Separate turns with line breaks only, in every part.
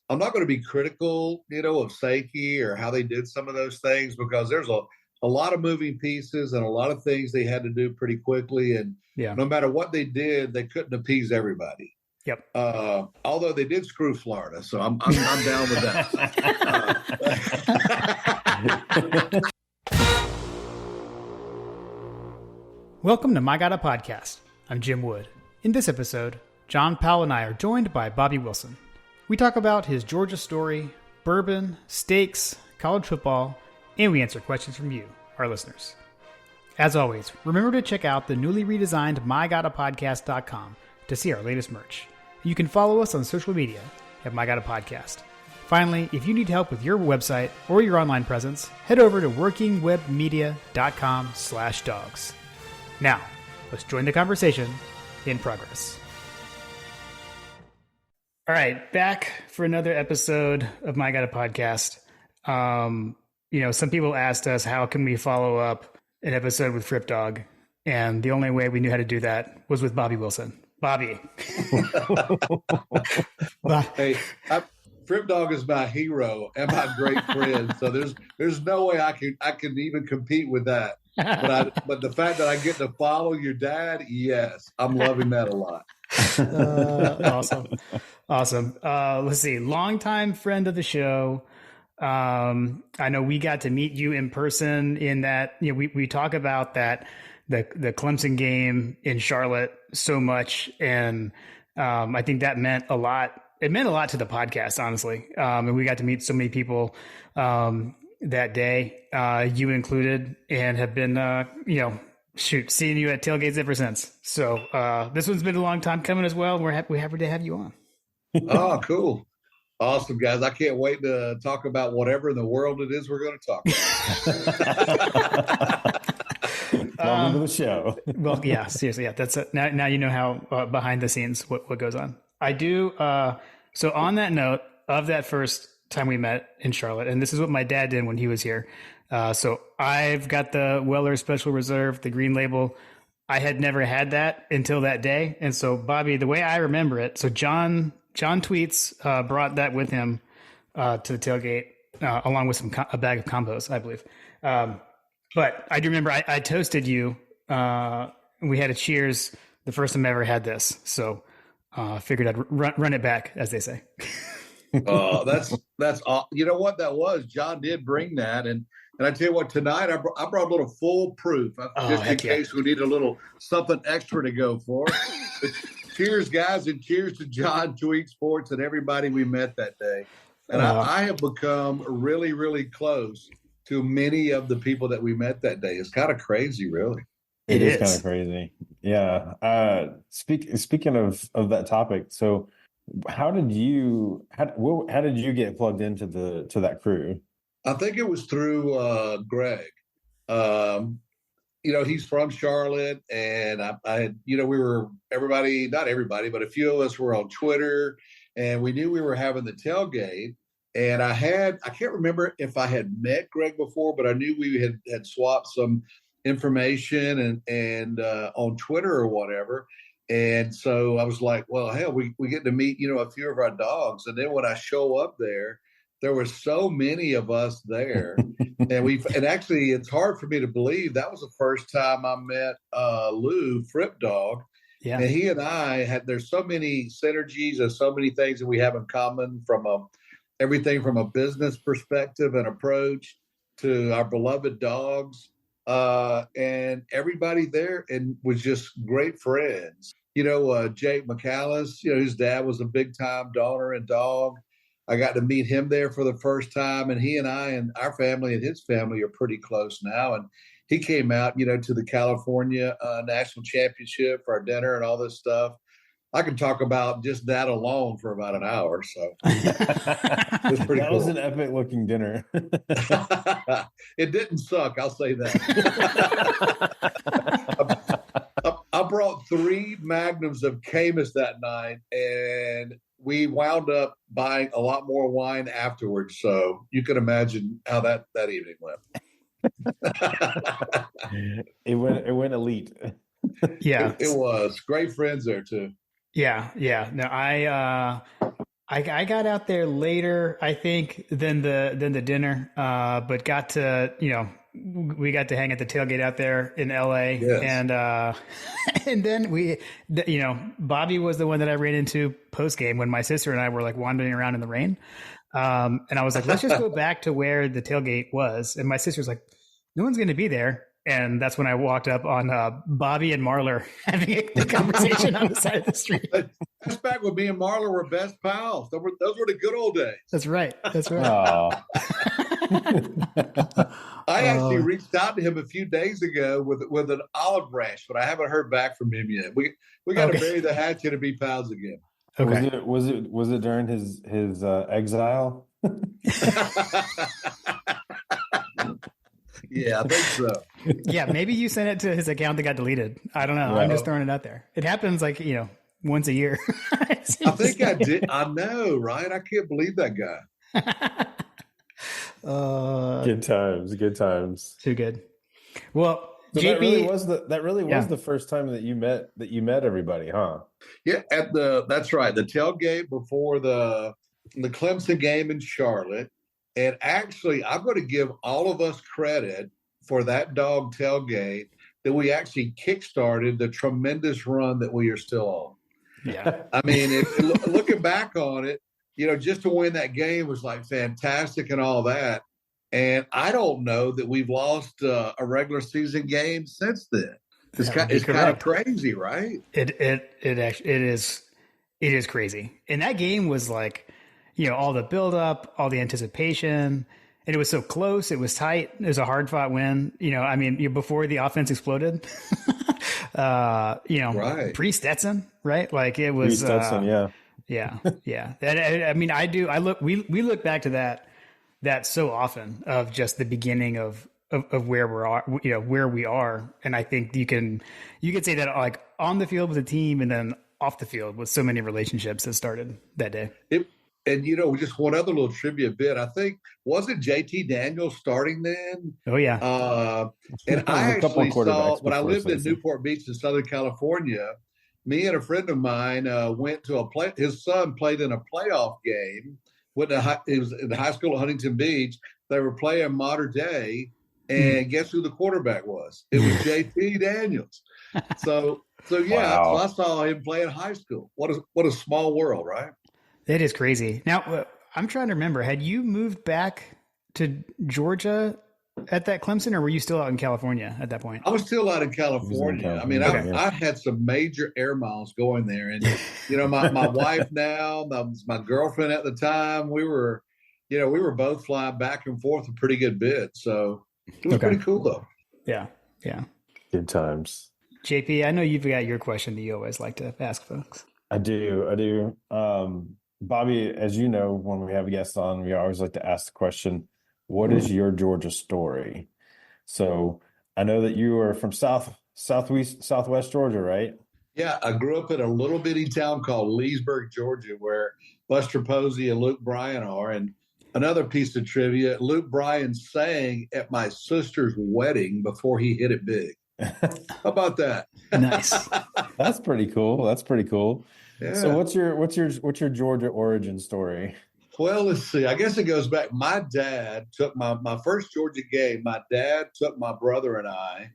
I'm not going to be critical, of Seiki or how they did some of those things because there's a lot of moving pieces and a lot of things they had to do pretty quickly. And
Yeah.
no matter what they did, they couldn't appease everybody.
Yep.
Although they did screw Florida, so I'm down with that.
Welcome to My God a Podcast. I'm Jim Wood. In this episode, John Powell and I are joined by Bobby Wilson. We talk about his Georgia story, bourbon, steaks, college football, and we answer questions from you, our listeners. As always, remember to check out the newly redesigned MyGottaPodcast.com to see our latest merch. You can follow us on social media at MyGottaPodcast. Finally, if you need help with your website or your online presence, head over to workingwebmedia.com/dogs. Now, let's join the conversation in progress. All right, back for another episode of My God a Podcast. Some people asked us, how can we follow up an episode with Fripp Dog? And the only way we knew how to do that was with Bobby Wilson. Bobby.
Hey, Fripp Dog is my hero and my great friend. So there's no way I can even compete with that. But the fact that I get to follow your dad, yes, I'm loving that a lot.
Awesome. Let's see. Longtime friend of the show. I know we got to meet you in person in that, we talk about that, the Clemson game in Charlotte so much. And, I think that meant a lot. It meant a lot to the podcast, honestly. And we got to meet so many people, that day, you included, and have been, seeing you at tailgates ever since. So, this one's been a long time coming as well. We're happy to have you on.
Oh, cool. Awesome, guys. I can't wait to talk about whatever in the world it is we're going to talk about.
Welcome to the show.
Well, yeah, seriously. Yeah, that's it. Now you know how behind the scenes, what goes on. I do. So on that note of that first time we met in Charlotte, and this is what my dad did when he was here. So I've got the Weller Special Reserve, the green label. I had never had that until that day. And so, Bobby, the way I remember it, so John Tweets brought that with him to the tailgate, along with a bag of combos, I believe. But I do remember I toasted you. We had a cheers the first time I ever had this. So figured I'd run it back, as they say.
Oh, that's you know what that was? John did bring that, and I tell you what, tonight I brought a little full proof, just in case we need a little something extra to go for. But cheers, guys, and cheers to John Tweet Sports and everybody we met that day. And I have become really, really close to many of the people that we met that day. It's kind of crazy, really.
It is kind of crazy. Yeah. Speaking of that topic, so how did you get plugged into that crew?
I think it was through Greg. He's from Charlotte, and I we were not everybody, but a few of us were on Twitter, and we knew we were having the tailgate. And I can't remember if I had met Greg before, but I knew we had swapped some information and on Twitter or whatever. And so I was like, well, hell, we get to meet, a few of our dogs. And then when I show up there were so many of us there. and actually it's hard for me to believe that was the first time I met Lou, Fripp Dog. Yeah. And he and I there's so many synergies and so many things that we have in common from everything from a business perspective and approach to our beloved dogs. And everybody there was just great friends. Jake McAllis, his dad was a big time donor and dog. I got to meet him there for the first time, and he and I and our family and his family are pretty close now. And he came out, to the California National Championship for our dinner and all this stuff. I can talk about just that alone for about an hour. So
it was pretty cool. That was an epic looking dinner.
It didn't suck, I'll say that. I brought 3 magnums of Camus that night, and we wound up buying a lot more wine afterwards. So you can imagine how that evening went.
It went elite.
Yeah,
it was great friends there too.
Yeah. No, I got out there later, I think, than the dinner, but got to, we got to hang at the tailgate out there in LA.
Yes.
And and then Bobby was the one that I ran into post game when my sister and I were like wandering around in the rain. And I was like, let's just go back to where the tailgate was. And my sister's like, no one's going to be there. And that's when I walked up on Bobby and Marler having a conversation on the side of the street.
That's back when me and Marla were best pals. Those were the good old days.
That's right. That's right.
I actually reached out to him a few days ago with an olive branch, but I haven't heard back from him yet. We got to bury the hatchet and be pals again.
Okay.
Was it during his exile?
Yeah, I think so.
Yeah, maybe you sent it to his account that got deleted. I don't know.
Right.
I'm just throwing it out there. It happens like, once a year.
I think I did. I know, right? I can't believe that guy.
Good times.
Too good. Well,
So
JP,
that really was the first time that you met everybody, huh?
Yeah, that's right. The tailgate before the Clemson game in Charlotte. And actually, I'm going to give all of us credit for that dog tailgate that we actually kickstarted the tremendous run that we are still on.
Yeah.
I mean, looking back on it, just to win that game was like fantastic and all that. And I don't know that we've lost a regular season game since then. It's kind of crazy, right?
It is crazy. And that game was like, all the buildup, all the anticipation, and it was so close. It was tight. It was a hard fought win. Before the offense exploded,
right.
Pre-Stetson, right? Like it was,
Pre-Stetson,
yeah. And we look back to that so often of just the beginning of where where we are. And I think you could say that like on the field with the team and then off the field with so many relationships that started that day.
And just one other little trivia bit. I think wasn't JT Daniels starting then?
Oh yeah.
And I actually saw when I lived in Newport Beach in Southern California. Me and a friend of mine went to his son played in a playoff game. He was in high school at Huntington Beach. They were playing Mater Dei, and guess who the quarterback was? It was JT Daniels. So yeah,
wow.
so I saw him play in high school. What a small world, right?
That is crazy. Now, I'm trying to remember, had you moved back to Georgia at that Clemson, or were you still out in California at that point?
I was still out in California. I mean, I had some major air miles going there. And, my wife now, my girlfriend at the time, we were both flying back and forth a pretty good bit. So it was pretty cool, though.
Yeah.
Good times.
JP, I know you've got your question that you always like to ask folks.
I do. Bobby, as you know, when we have guests on, we always like to ask the question, what is your Georgia story? So I know that you are from Southwest Georgia, right?
Yeah, I grew up in a little bitty town called Leesburg, Georgia, where Buster Posey and Luke Bryan are. And another piece of trivia, Luke Bryan sang at my sister's wedding before he hit it big. How about that?
Nice.
That's pretty cool.
Yeah.
So what's your Georgia origin story?
Well, let's see. I guess it goes back. My dad took my first Georgia game. My dad took my brother and I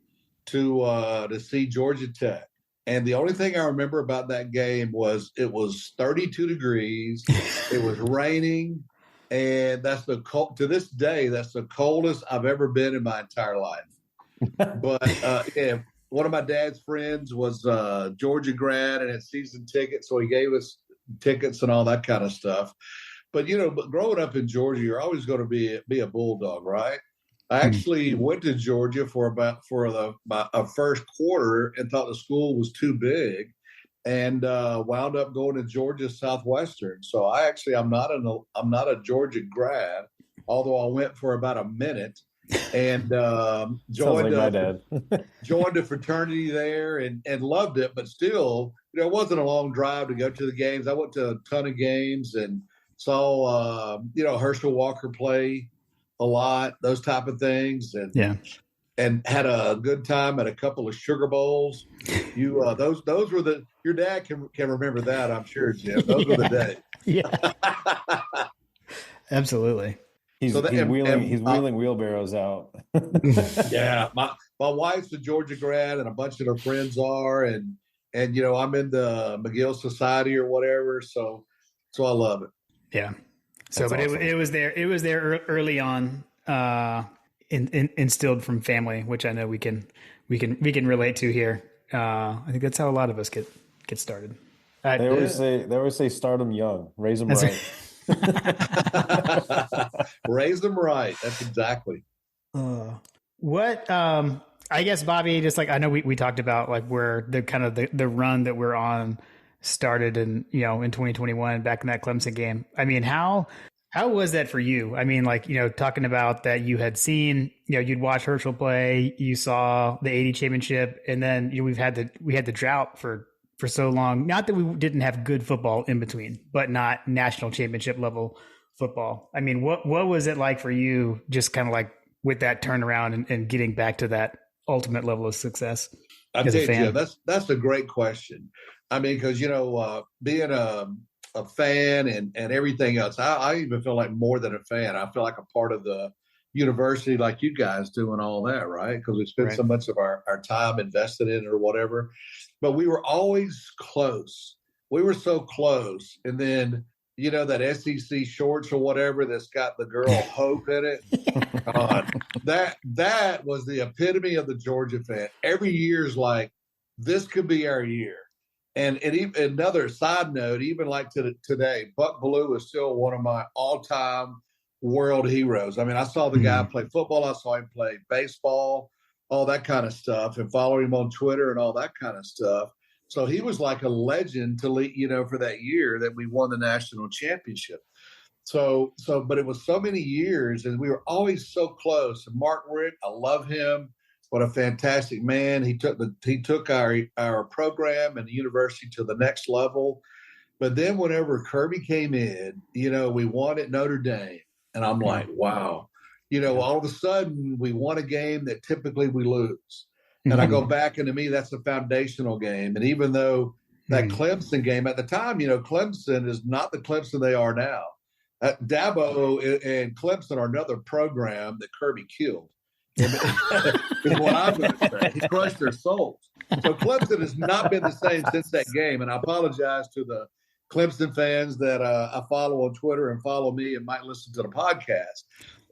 to see Georgia Tech. And the only thing I remember about that game was it was 32 degrees. It was raining. And to this day, that's the coldest I've ever been in my entire life. But one of my dad's friends was Georgia grad and had season tickets, so he gave us tickets and all that kind of stuff. But but growing up in Georgia, you're always going to be a Bulldog, right? I actually went to Georgia for a first quarter and thought the school was too big, and wound up going to Georgia Southwestern. So I'm not a Georgia grad, although I went for about a minute. And joined a fraternity there and loved it, but still, it wasn't a long drive to go to the games. I went to a ton of games and saw Herschel Walker play a lot, those type of things, and had a good time at a couple of Sugar Bowls. Those were your dad can remember that, I'm sure, Jim. Those were the days.
Yeah, absolutely.
He's
So that,
he's wheeling
and
he's wheeling wheelbarrows out.
yeah, my wife's a Georgia grad, and a bunch of her friends are, and I'm in the McGill Society or whatever. So I love it.
Yeah. So,
That's
but
awesome.
it was there early on, instilled from family, which I know we can relate to here. I think that's how a lot of us get started.
They
Uh,
always
Yeah.
say they always say start them young, raise them
that's
right.
Raise them right. That's exactly.
what I guess Bobby, just like I know we talked about like where the kind of the run that we're on started in in 2021 back in that Clemson game. I mean, how was that for you? I mean, like, talking about that you had seen, you'd watch Herschel play, you saw the 80 championship, and then we had the drought for so long. Not that we didn't have good football in between, but not national championship level football. I mean, what was it like for you, just kind of like with that turnaround and getting back to that ultimate level of success
I
as a
did, Jim.
fan?
That's a great question. I mean, because being a fan and everything else, I even feel like more than a fan. I feel like a part of the university, like you guys do, and all that, right? Because we spend
Right.
so much of our time invested in it or whatever. But we were always close. We were so close, and then that SEC shorts or whatever that's got the girl Hope in it. God, that was the epitome of the Georgia fan. Every year's like, this could be our year. And even, another side note, even like today, Buck Belue is still one of my all-time world heroes. I mean, I saw the guy play football, I saw him play baseball, all that kind of stuff, and follow him on Twitter and all that kind of stuff. So he was like a legend to lead, for that year that we won the national championship. But it was so many years, and we were always so close. And Mark Richt, I love him. What a fantastic man! He took our program and the university to the next level. But then whenever Kirby came in, we won at Notre Dame, and I'm like, wow. All of a sudden we won a game that typically we lose. And I go back, and to me, that's a foundational game. And even though that Clemson game at the time, Clemson is not the Clemson they are now. Dabo and Clemson are another program that Kirby killed. Is what I'm going to say. He crushed their souls. So Clemson has not been the same since that game. And I apologize to the Clemson fans that I follow on Twitter and follow me and might listen to the podcast.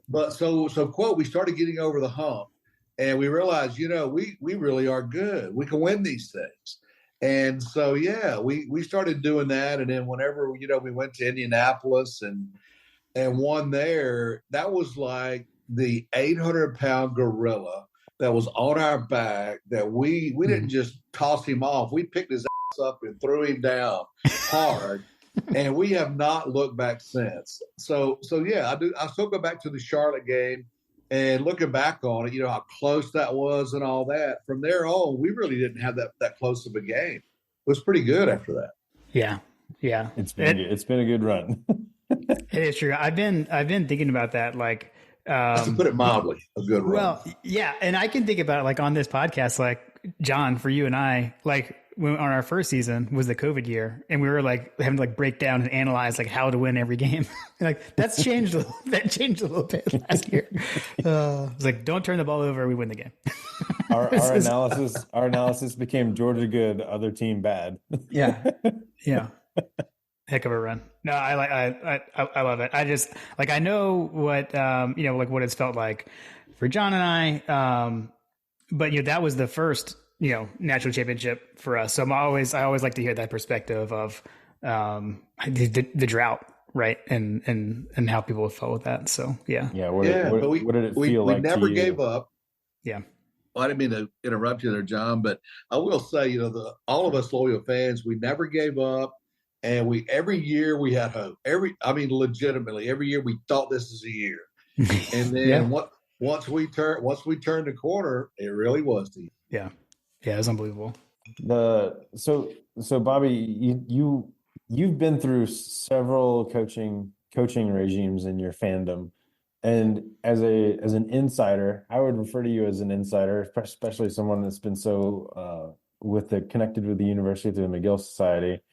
But so quote, we started getting over the hump, and we realized, we really are good. We can win these things. And so, yeah, we started doing that. And then whenever, we went to Indianapolis and won there, that was like the 800-pound gorilla that was on our back that we didn't just toss him off. We picked his ass up and threw him down hard. And we have not looked back since. So yeah, I still go back to the Charlotte game and looking back on it, how close that was and all that. From there on, we really didn't have that close of a game. It was pretty good after that.
Yeah. Yeah.
It's been a good run.
It is true. I've been thinking about that, like,
to put it mildly, a good run.
well, yeah, and I can think about it, like, on this podcast, like, John, for you and I, like, when on our first season was the COVID year, and we were like having to like break down and analyze like how to win every game. Like that's changed. That changed a little bit last year. It's like, don't turn the ball over, we win the game.
Our analysis became Georgia good, other team bad.
Yeah. Heck of a run. No, I love it. I just like, I know what like what it's felt like for John and I. But that was the first national championship for us. So I always like to hear that perspective of the drought, right, and how people have felt with that. So yeah.
What did it feel like?
We never gave up.
Yeah.
Well, I didn't mean to interrupt you there, John, but I will say, all of us loyal fans, we never gave up. And every year we had hope. Legitimately, every year we thought this is a year. And then once we turned the corner, it really was the year.
Yeah, it was unbelievable.
So Bobby, you've been through several coaching regimes in your fandom. And as an insider, I would refer to you as an insider, especially someone that's been so connected with the university through the McGill Society.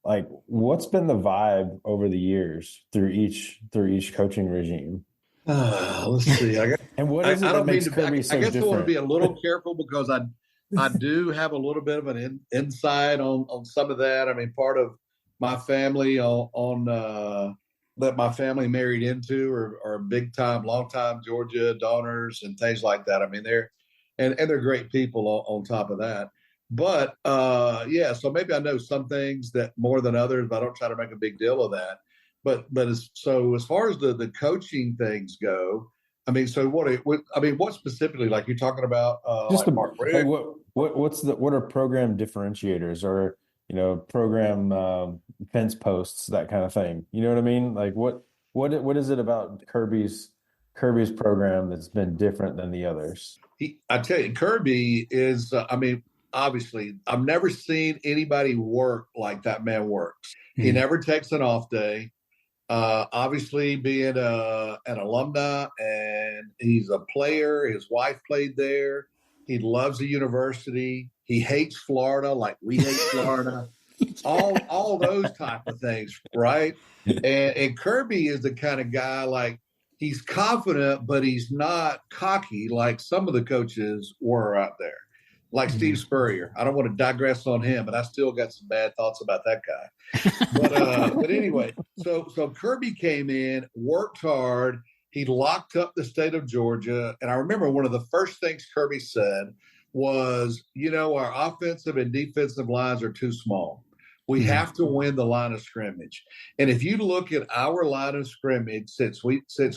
like what's been the vibe over the years through each coaching regime?
Let's see.
And what is it
I
that
don't mean
makes
to be,
Kirby
I
so
guess I want to
different?
be a little careful because I do have a little bit of an insight on some of that. I mean, part of my family that my family married into are big time, long time Georgia donors and things like that. I mean, and they're great people on top of that. But yeah, so maybe I know some things that more than others, but I don't try to make a big deal of that. But as far as the coaching things go, I mean, so what specifically, like you're talking about,
Just
like
the
Mark
like
Richt?
what are program differentiators or program fence posts, that kind of thing. You know what I mean? Like what is it about Kirby's program that's been different than the others?
I tell you, Kirby is. I mean, obviously, I've never seen anybody work like that man works. He
Mm.
never takes an off day. Obviously, being an alumni and he's a player, his wife played there. He loves the university. He hates Florida like we hate Florida. All those type of things, right? And Kirby is the kind of guy like he's confident, but he's not cocky like some of the coaches were out there, like Steve
Mm.
Spurrier. I don't want to digress on him, but I still got some bad thoughts about that guy. But anyway, so Kirby came in, worked hard. He locked up the state of Georgia, and I remember one of the first things Kirby said was, our offensive and defensive lines are too small. We
Mm.
have to win the line of scrimmage. And if you look at our line of scrimmage since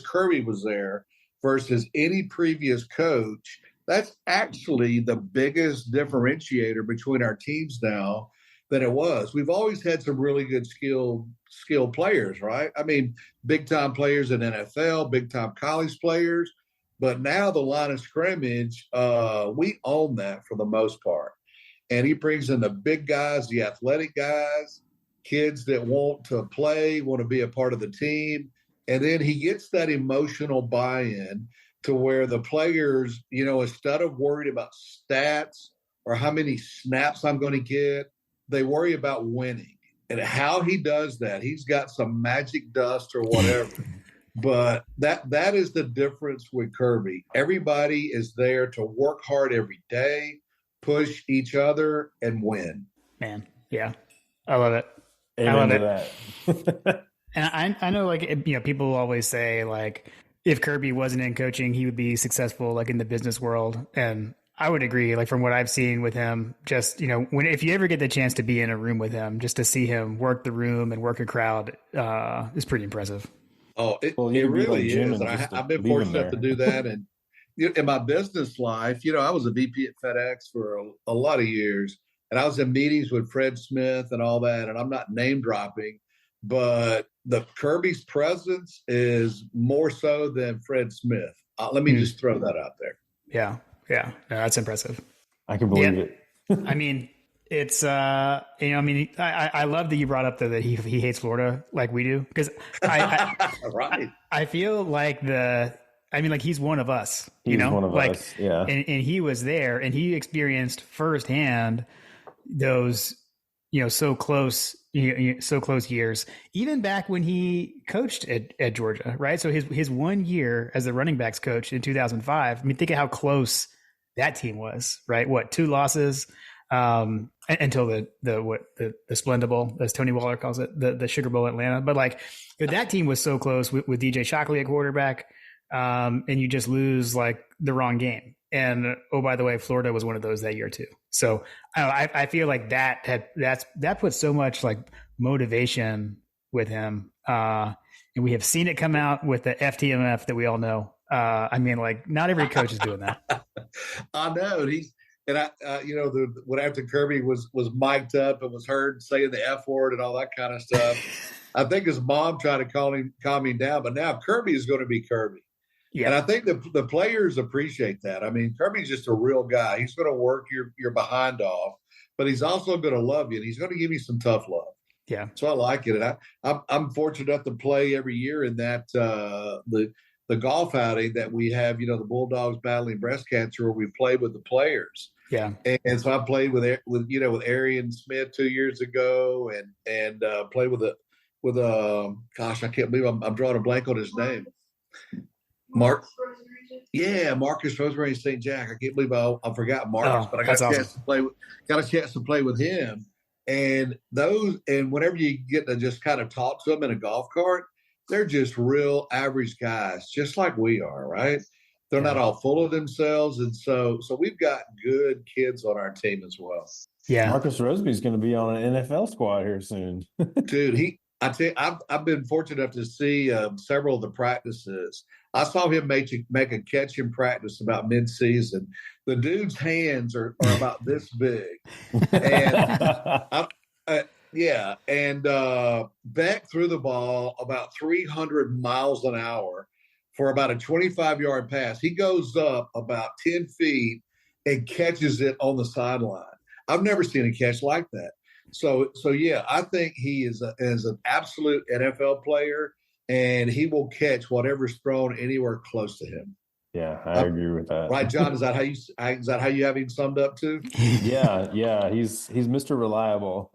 Kirby was there versus any previous coach, that's actually the biggest differentiator between our teams now than it was. We've always had some really good skilled players, right? I mean, big time players in NFL, big time college players, but now the line of scrimmage, we own that for the most part. And he brings in the big guys, the athletic guys, kids that want to play, want to be a part of the team. And then he gets that emotional buy-in to where the players, instead of worried about stats or how many snaps I'm going to get, they worry about winning. And how he does that, he's got some magic dust or whatever. But that is the difference with Kirby. Everybody is there to work hard every day, push each other, and win.
Man, yeah, I love it.
Amen
I love
to that.
And I know, like, people always say, like, if Kirby wasn't in coaching, he would be successful, like, in the business world. And I would agree, like, from what I've seen with him, just, if you ever get the chance to be in a room with him, just to see him work the room and work a crowd is pretty impressive.
Oh, it
Well, you'd be like
really
Jim
is.
and
And
just
I've been
leave him
fortunate
there.
to do that. And in my business life, I was a VP at FedEx for a lot of years. And I was in meetings with Fred Smith and all that. And I'm not name dropping, but the Kirby's presence is more so than Fred Smith. Let me just throw that out there.
Yeah. Yeah. No, that's impressive.
I can believe
Yeah.
it.
I mean, it's I love that you brought up that he hates Florida like we do, because
Right.
I feel like he's one of us,
He's one of
like,
us. Yeah.
and he was there and he experienced firsthand those, so close years, even back when he coached at Georgia, right? So his 1 year as the running backs coach in 2005. I mean, think of how close that team was, right? What, 2 losses until the Splenda Bowl, as Tony Waller calls it, the Sugar Bowl Atlanta. But like, that team was so close with DJ Shockley at quarterback, and you just lose like the wrong game. And oh, by the way, Florida was one of those that year too. So I feel like that puts so much like motivation with him, and we have seen it come out with the FTMF that we all know. I mean, like, not every coach is doing that.
I know. When after Kirby was mic'd up and was heard saying the F word and all that kind of stuff, I think his mom tried to calm him down, but now Kirby is going to be Kirby.
Yeah.
And I think the players appreciate that. I mean, Kirby's just a real guy. He's going to work your behind off, but he's also going to love you, and he's going to give you some tough love.
Yeah.
So I like it. And I'm fortunate enough to play every year in that the golf outing that we have, the Bulldogs battling breast cancer, where we play with the players.
Yeah.
And so I played with Arian Smith 2 years ago, and played with gosh, I can't believe I'm drawing a blank on his name. Mark. Yeah, Marcus Rosemary St. Jack. I can't believe I forgot Marcus, but I got a chance to play with him. And whenever you get to just kind of talk to them in a golf cart, they're just real average guys, just like we are, right? They're not all full of themselves, and so we've got good kids on our team as well.
Yeah,
Marcus Roseby's going to be on an NFL squad here soon.
Dude, I've been fortunate enough to see several of the practices. I saw him make a catch in practice about mid-season. The dude's hands are about this big, and Beck threw the ball about 300 miles an hour for about a 25-yard pass. He goes up about 10 feet and catches it on the sideline. I've never seen a catch like that. So yeah, I think he is an absolute NFL player, and he will catch whatever's thrown anywhere close to him.
Yeah, I agree with that.
Right, John? Is that how you have him summed up too?
Yeah. He's Mr. Reliable.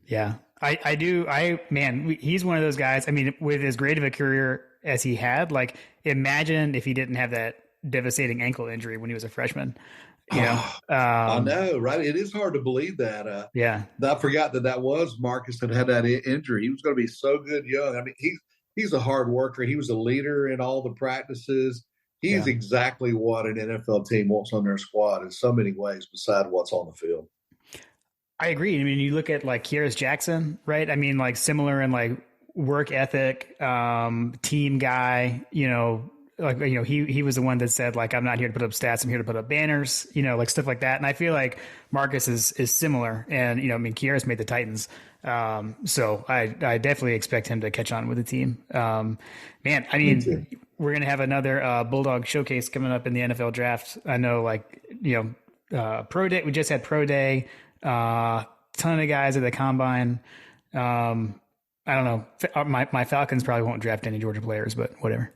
Yeah, I do. He's one of those guys. I mean, with as great of a career as he had, like, imagine if he didn't have that devastating ankle injury when he was a freshman. You know,
I know, right? It is hard to believe that.
Yeah,
I forgot that was Marcus that had that injury. He was going to be so good young. I mean, he's a hard worker. He was a leader in all the practices. He's exactly what an NFL team wants on their squad in so many ways, beside what's on the field.
I agree. I mean, you look at like Kearis Jackson, right? I mean, like similar in like work ethic, team guy, he was the one that said, like, I'm not here to put up stats. I'm here to put up banners, like stuff like that. And I feel like Marcus is similar. And, Kearis made the Titans. So I definitely expect him to catch on with the team. We're going to have another Bulldog showcase coming up in the NFL draft. I know, pro day, we just had pro day, ton of guys at the combine. I don't know. My Falcons probably won't draft any Georgia players, but whatever.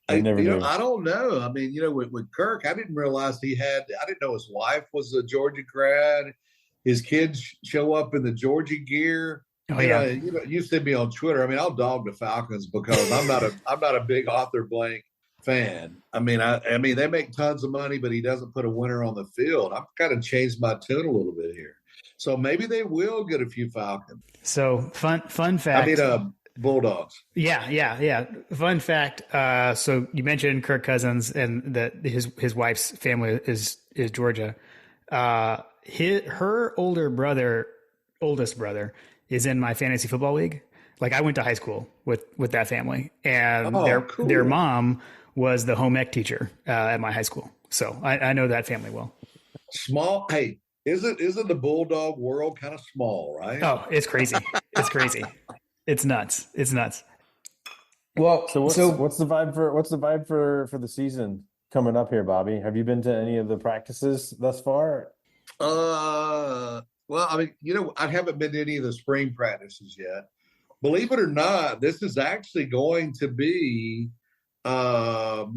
I don't know. I mean, with Kirk, I didn't realize I didn't know his wife was a Georgia grad. His kids show up in the Georgia gear.
Oh, yeah.
You send me on Twitter. I mean, I'll dog the Falcons because I'm not a big Arthur Blank fan. I mean, they make tons of money, but he doesn't put a winner on the field. I've kind of changed my tune a little bit here. So maybe they will get a few Falcons.
So fun fact.
Bulldogs.
Yeah. Fun fact. So you mentioned Kirk Cousins and that his wife's family is Georgia. Her oldest brother is in my fantasy football league. Like, I went to high school with that family, and their mom was the home ec teacher at my high school. So I know that family well.
Small. Hey. Isn't the Bulldog world kind of small, right?
Oh, it's crazy. It's crazy. It's nuts.
Well, so what's the vibe for the season coming up here, Bobby? Have you been to any of the practices thus far?
Well, I mean, I haven't been to any of the spring practices yet. Believe it or not, this is actually going to be our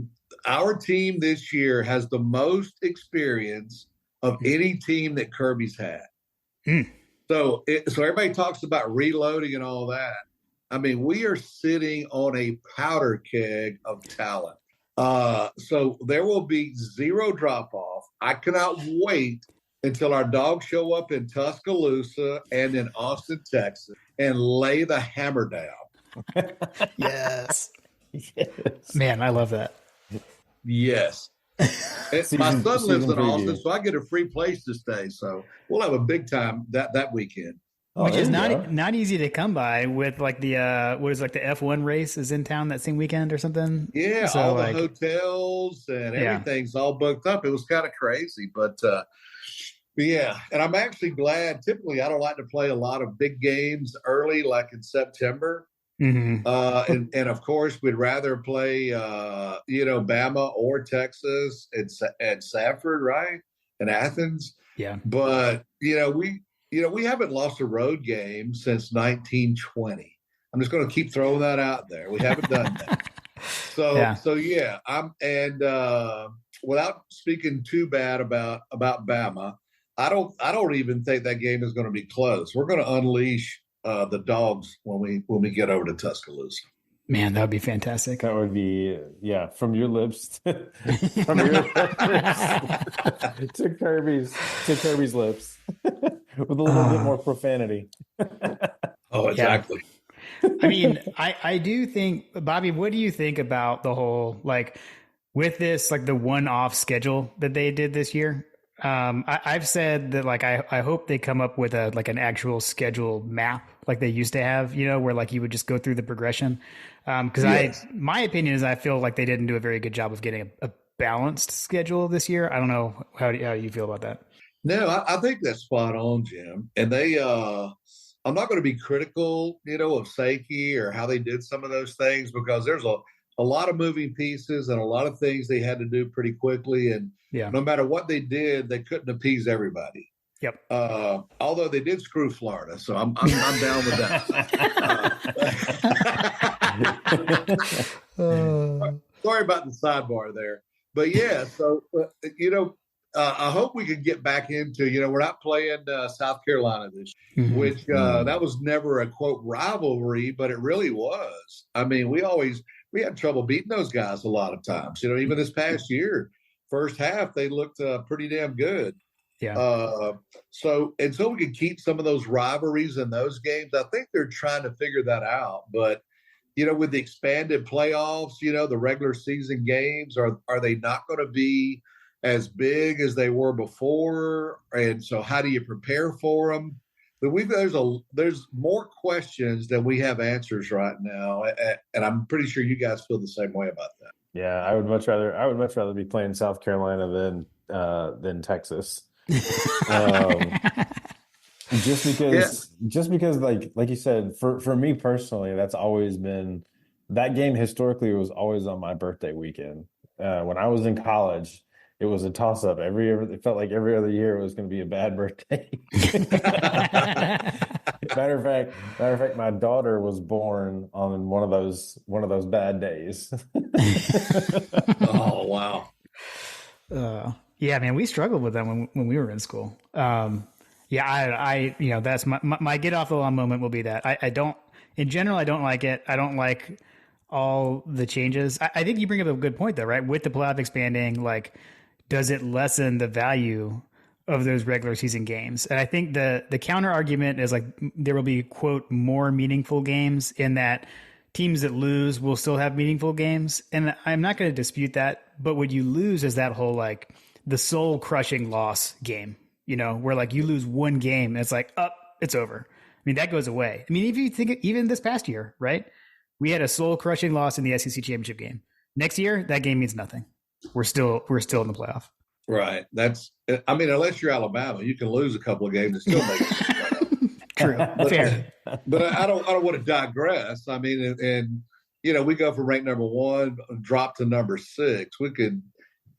team this year has the most experience of any team that Kirby's had. So everybody talks about reloading and all that. I mean, we are sitting on a powder keg of talent. So there will be zero drop-off. I cannot wait until our dogs show up in Tuscaloosa and in Austin, Texas, and lay the hammer down.
Yes. Man, I love that.
Yes. My son lives in Austin, so I get a free place to stay. So we'll have a big time that weekend.
Which is not easy to come by with like the the F1 race is in town that same weekend or something.
Yeah, so all the hotels and everything's all booked up. It was kind of crazy, but yeah. And I'm actually glad. Typically, I don't like to play a lot of big games early, like in September.
Mm-hmm.
And of course, we'd rather play, Bama or Texas at Sanford, right? In Athens.
Yeah.
But, we haven't lost a road game since 1920. I'm just going to keep throwing that out there. We haven't done that. So
Yeah.
so yeah, without speaking too bad about Bama, I don't even think that game is going to be close. We're going to unleash the dogs when we get over to Tuscaloosa.
Man, that would be fantastic.
That would be, yeah, from your lips from your lips to Kirby's lips with a little bit more profanity.
Oh,
Yeah.
exactly.
I mean, I do think, Bobby, what do you think about the whole, like, with this, like the one-off schedule that they did this year? I've said that, like, I hope they come up with a, like, an actual schedule map like they used to have, you know, where like you would just go through the progression. Because
Yes.
my opinion is I feel like they didn't do a very good job of getting a balanced schedule this year. I don't know how you feel about that.
No, I think that's spot on, Jim. And I'm not going to be critical, of Seiki or how they did some of those things because there's a lot of moving pieces and a lot of things they had to do pretty quickly. And
Yeah.
no matter what they did, they couldn't appease everybody.
Yep.
Although they did screw Florida, so I'm down with that. Sorry about the sidebar there, but yeah. So I hope we can get back into. We're not playing South Carolina this year,
Mhm.
which that was never a quote rivalry, but it really was. I mean, we had trouble beating those guys a lot of times. Even this past year, first half they looked pretty damn good.
Yeah.
So until we can keep some of those rivalries in those games, I think they're trying to figure that out. But with the expanded playoffs, the regular season games, are they not going to be as big as they were before? And so, how do you prepare for them? But there's more questions than we have answers right now, and I'm pretty sure you guys feel the same way about that.
Yeah, I would much rather be playing South Carolina than Texas. Just because like you said, for me personally, that's always been that game historically was always on my birthday weekend. When I was in college, it was a toss up. It felt like every other year it was going to be a bad birthday. Matter of fact, my daughter was born on one of those bad days.
Oh wow.
Yeah, man, we struggled with that when we were in school. Yeah, I that's my get off the lawn moment will be that I don't, in general, I don't like it. I don't like all the changes. I think you bring up a good point though, right? With the playoff expanding, like, does it lessen the value of those regular season games? And I think the counter argument is like there will be quote more meaningful games in that teams that lose will still have meaningful games. And I'm not going to dispute that, but what you lose is that whole like the soul crushing loss game, where like you lose one game and it's like, it's over. I mean, that goes away. I mean, if you think even this past year, right? We had a soul crushing loss in the SEC championship game. Next year, that game means nothing. We're still in the playoff.
Right. Unless you're Alabama, you can lose a couple of games and still make it.
True. Fair.
But I don't want to digress. I mean, and we go from ranked number 1, drop to number 6. We could,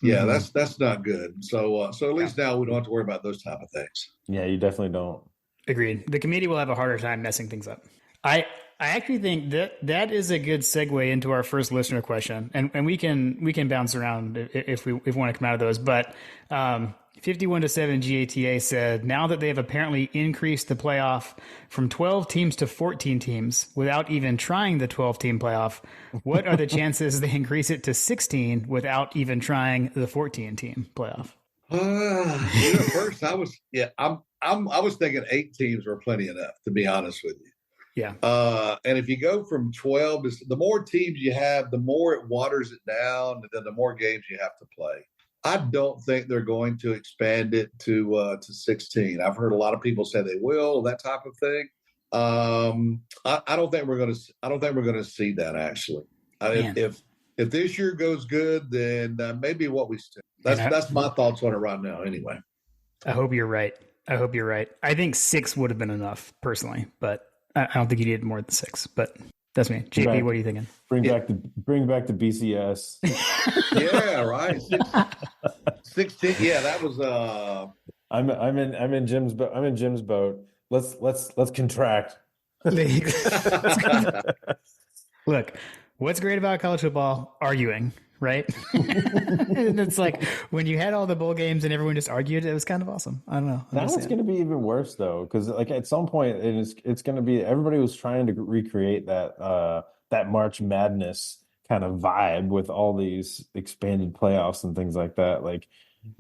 that's not good. So at least now we don't have to worry about those type of things.
Yeah, you definitely don't.
Agreed. The committee will have a harder time messing things up. I actually think that is a good segue into our first listener question, and we can bounce around if we want to come out of those. But 51-7 GATA said, now that they have apparently increased the playoff from 12 teams to 14 teams without even trying the 12-team playoff, what are the chances they increase it to 16 without even trying the 14-team playoff?
First I was thinking 8 teams were plenty enough, to be honest with you.
Yeah.
And if you go from 12, the more teams you have, the more it waters it down, and then the more games you have to play. I don't think they're going to expand it to 16. I've heard a lot of people say they will, that type of thing. I don't think we're going to see that actually. If this year goes good, then maybe what we still. That's my thoughts on it right now. Anyway,
I hope you're right. I think 6 would have been enough personally, but I don't think you needed more than 6. But that's me. JP, what are you thinking?
Bring back the BCS.
Yeah, right. 16. Yeah, that was.
I'm in Jim's boat. I'm in Jim's boat. Let's contract.
Look, what's great about college football? Arguing, right? And it's like when you had all the bowl games and everyone just argued, it was kind of awesome. I don't know.
Now it's going to be even worse though, because like at some point it's going to be everybody was trying to recreate that March Madness kind of vibe with all these expanded playoffs and things like that. Like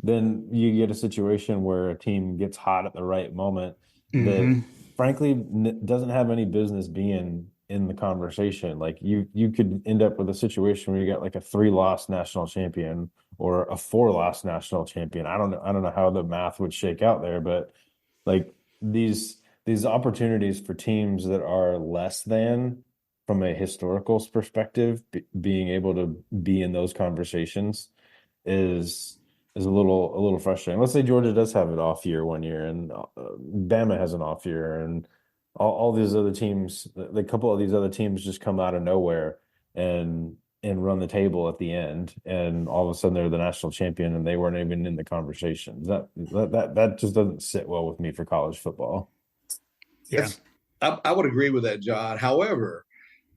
then you get a situation where a team gets hot at the right moment that frankly doesn't have any business being in the conversation. Like you could end up with a situation where you got like a 3-loss national champion or a 4-loss national champion. I don't know how the math would shake out there, but like these opportunities for teams that are less than from a historical perspective, being able to be in those conversations is a little frustrating. Let's say Georgia does have an off year one year, and Bama has an off year, and all these other teams, a couple of these other teams just come out of nowhere and run the table at the end, and all of a sudden they're the national champion, and they weren't even in the conversation. That just doesn't sit well with me for college football.
Yeah,
I would agree with that, John. However,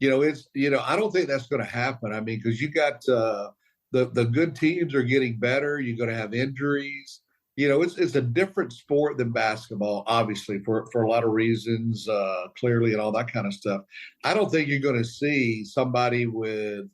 I don't think that's going to happen. I mean, because you got the good teams are getting better. You're going to have injuries. It's a different sport than basketball, obviously, for a lot of reasons, clearly, and all that kind of stuff. I don't think you're going to see somebody with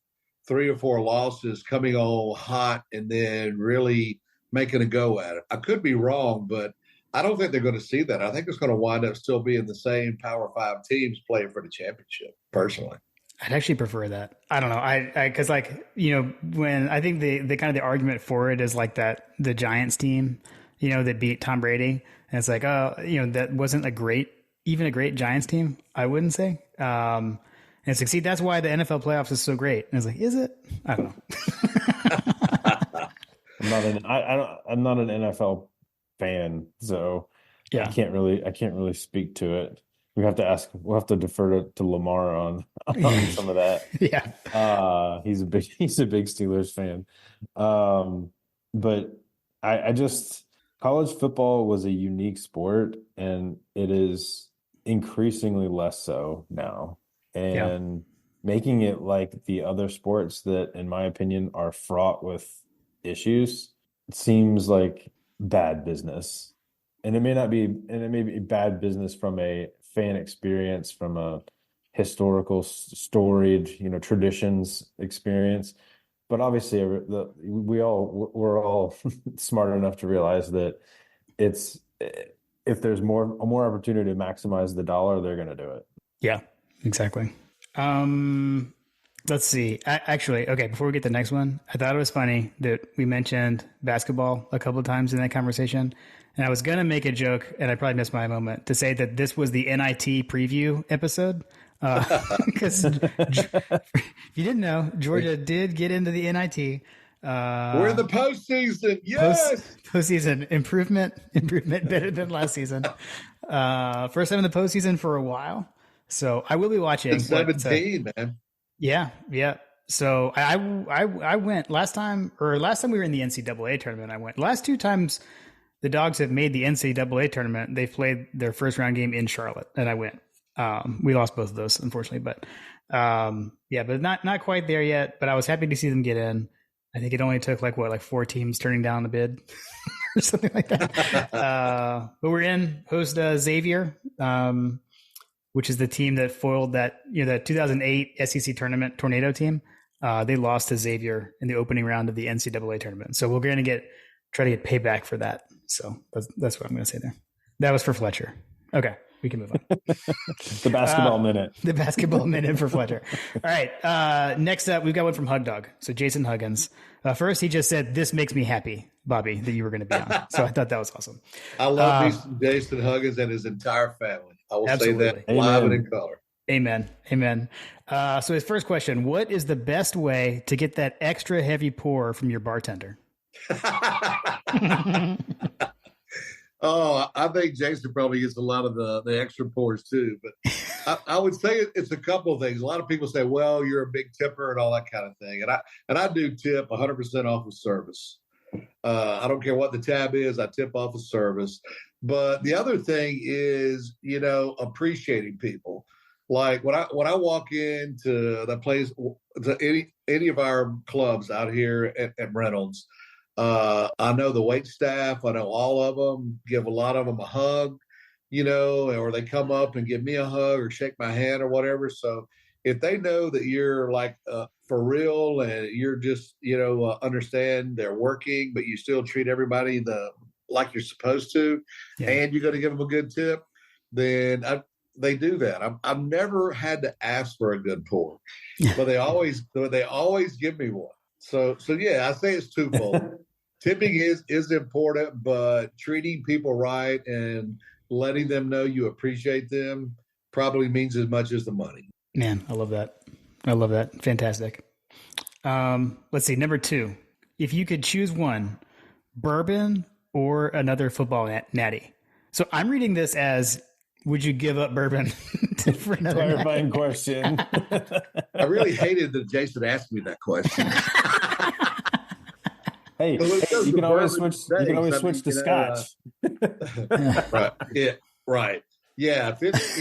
3 or 4 losses coming on hot and then really making a go at it. I could be wrong, but I don't think they're going to see that. I think it's going to wind up still being the same Power 5 teams playing for the championship, personally.
I'd actually prefer that. I don't know. Because when I think the kind of the argument for it is like that the Giants team, that beat Tom Brady, and it's like, that wasn't even a great Giants team. I wouldn't say. And it's like, see, that's why the NFL playoffs is so great. And it's like, is it? I don't know.
I'm not an NFL fan, so yeah, I can't really speak to it. We'll have to defer to Lamar on some of that.
Yeah.
He's a big Steelers fan. But I just, college football was a unique sport, and it is increasingly less so now. And making it like the other sports that, in my opinion, are fraught with issues, it seems like bad business. And it may be bad business from a fan experience, from a historical storied, traditions experience. But obviously we're all smart enough to realize that if there's more opportunity to maximize the dollar, they're going to do it.
Yeah, exactly. Let's see. Actually, okay, before we get to the next one, I thought it was funny that we mentioned basketball a couple of times in that conversation. And I was going to make a joke, and I probably missed my moment, to say that this was the NIT preview episode. Because if you didn't know, Georgia did get into the NIT.
We're in the postseason. Yes.
Postseason improvement better than last season. First time in the postseason for a while. So I will be watching.
It's 17, man.
Yeah. So I went last time we were in the NCAA tournament. I went. Last 2 times the Dogs have made the NCAA tournament, they've played their first round game in Charlotte, and I went. We lost both of those, unfortunately, but but not quite there yet. But I was happy to see them get in. I think it only took like 4 teams turning down the bid or something like that. But we're in host Xavier, which is the team that foiled that the 2008 SEC tournament tornado team. They lost to Xavier in the opening round of the NCAA tournament. So we're going to try to get payback for that. So that's what I'm going to say there. That was for Fletcher. Okay, we can move on.
The basketball minute.
The basketball minute for Fletcher. All right. Next up, we've got one from Hug Dog. So Jason Huggins. First, he just said, "This makes me happy, Bobby, that you were going to be on." So I thought that was awesome.
I love me some Jason Huggins and his entire family. I will say that live and in color.
Amen. So his first question: what is the best way to get that extra heavy pour from your bartender?
Oh, I think Jason probably gets a lot of the extra pours too. But I would say it's a couple of things. A lot of people say, "Well, you're a big tipper" and all that kind of thing. And I do tip 100% off of service. I don't care what the tab is. I tip off of service. But the other thing is, appreciating people. Like when I walk into the place, to any of our clubs out here at Reynolds, I know the wait staff. I know all of them. Give a lot of them a hug, or they come up and give me a hug or shake my hand or whatever. So if they know that you're like for real and you're just understand they're working, but you still treat everybody like you're supposed to,
Yeah.
and you're going to give them a good tip, then they do that. I've never had to ask for a good pour, but they always give me one. So yeah, I say it's twofold. Tipping is important, but treating people right and letting them know you appreciate them probably means as much as the money.
Man, I love that. Fantastic. Let's see. Number 2, if you could choose one, bourbon or another football natty. So I'm reading this as, would you give up bourbon for another
Clarifying question.
I really hated that Jason asked me that question.
Hey, you can always switch. You can always switch to Scotch.
Right. Yeah. Right. Yeah. If it's,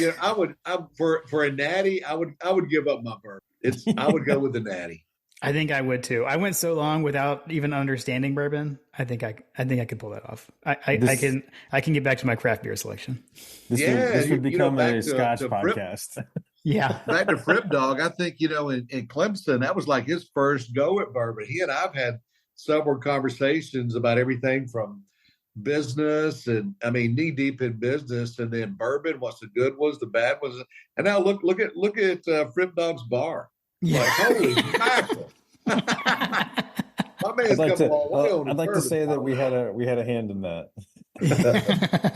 for a natty, I would give up my bourbon. I would go with the natty.
I think I would too. I went so long without even understanding bourbon. I think I could pull that off. I can get back to my craft beer selection.
This would become a Scotch podcast.
Yeah.
Back to Fripp Dog, I think, in Clemson, that was like his first go at bourbon. He and I've had several conversations about everything from business and knee deep in business, and then bourbon, what's the good ones, the bad ones. And now look at Fripp Dog's bar.
Yeah.
Like, holy mackerel. My man's come a long way on
I'd like to
bourbon.
say that we had a hand in that.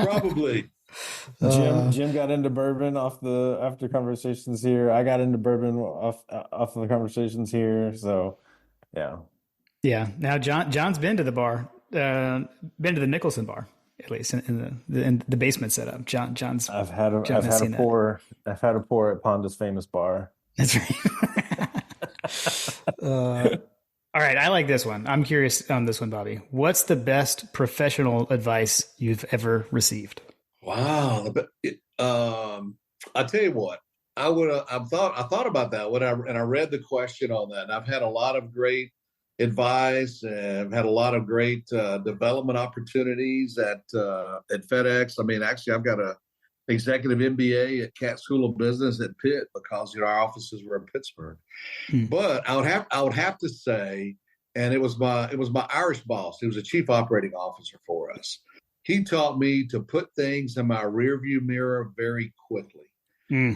Probably.
Jim got into bourbon after conversations here. I got into bourbon off of the conversations here. So, yeah.
Yeah. Now John's been to the bar, been to the Nicholson bar, at least in the basement setup. John's.
I've had a pour at Ponda's famous bar.
That's right. All right, I like this one. I'm curious on this one, Bobby. What's the best professional advice you've ever received?
Wow. I tell you what, I thought about that when I read the question on that. And I've had a lot of great advice and I've had a lot of great development opportunities at FedEx. Actually, I've got a executive MBA at Cat School of Business at Pitt because our offices were in Pittsburgh. But I would have to say, and it was my Irish boss. He was a chief operating officer for us. He taught me to put things in my rearview mirror very quickly.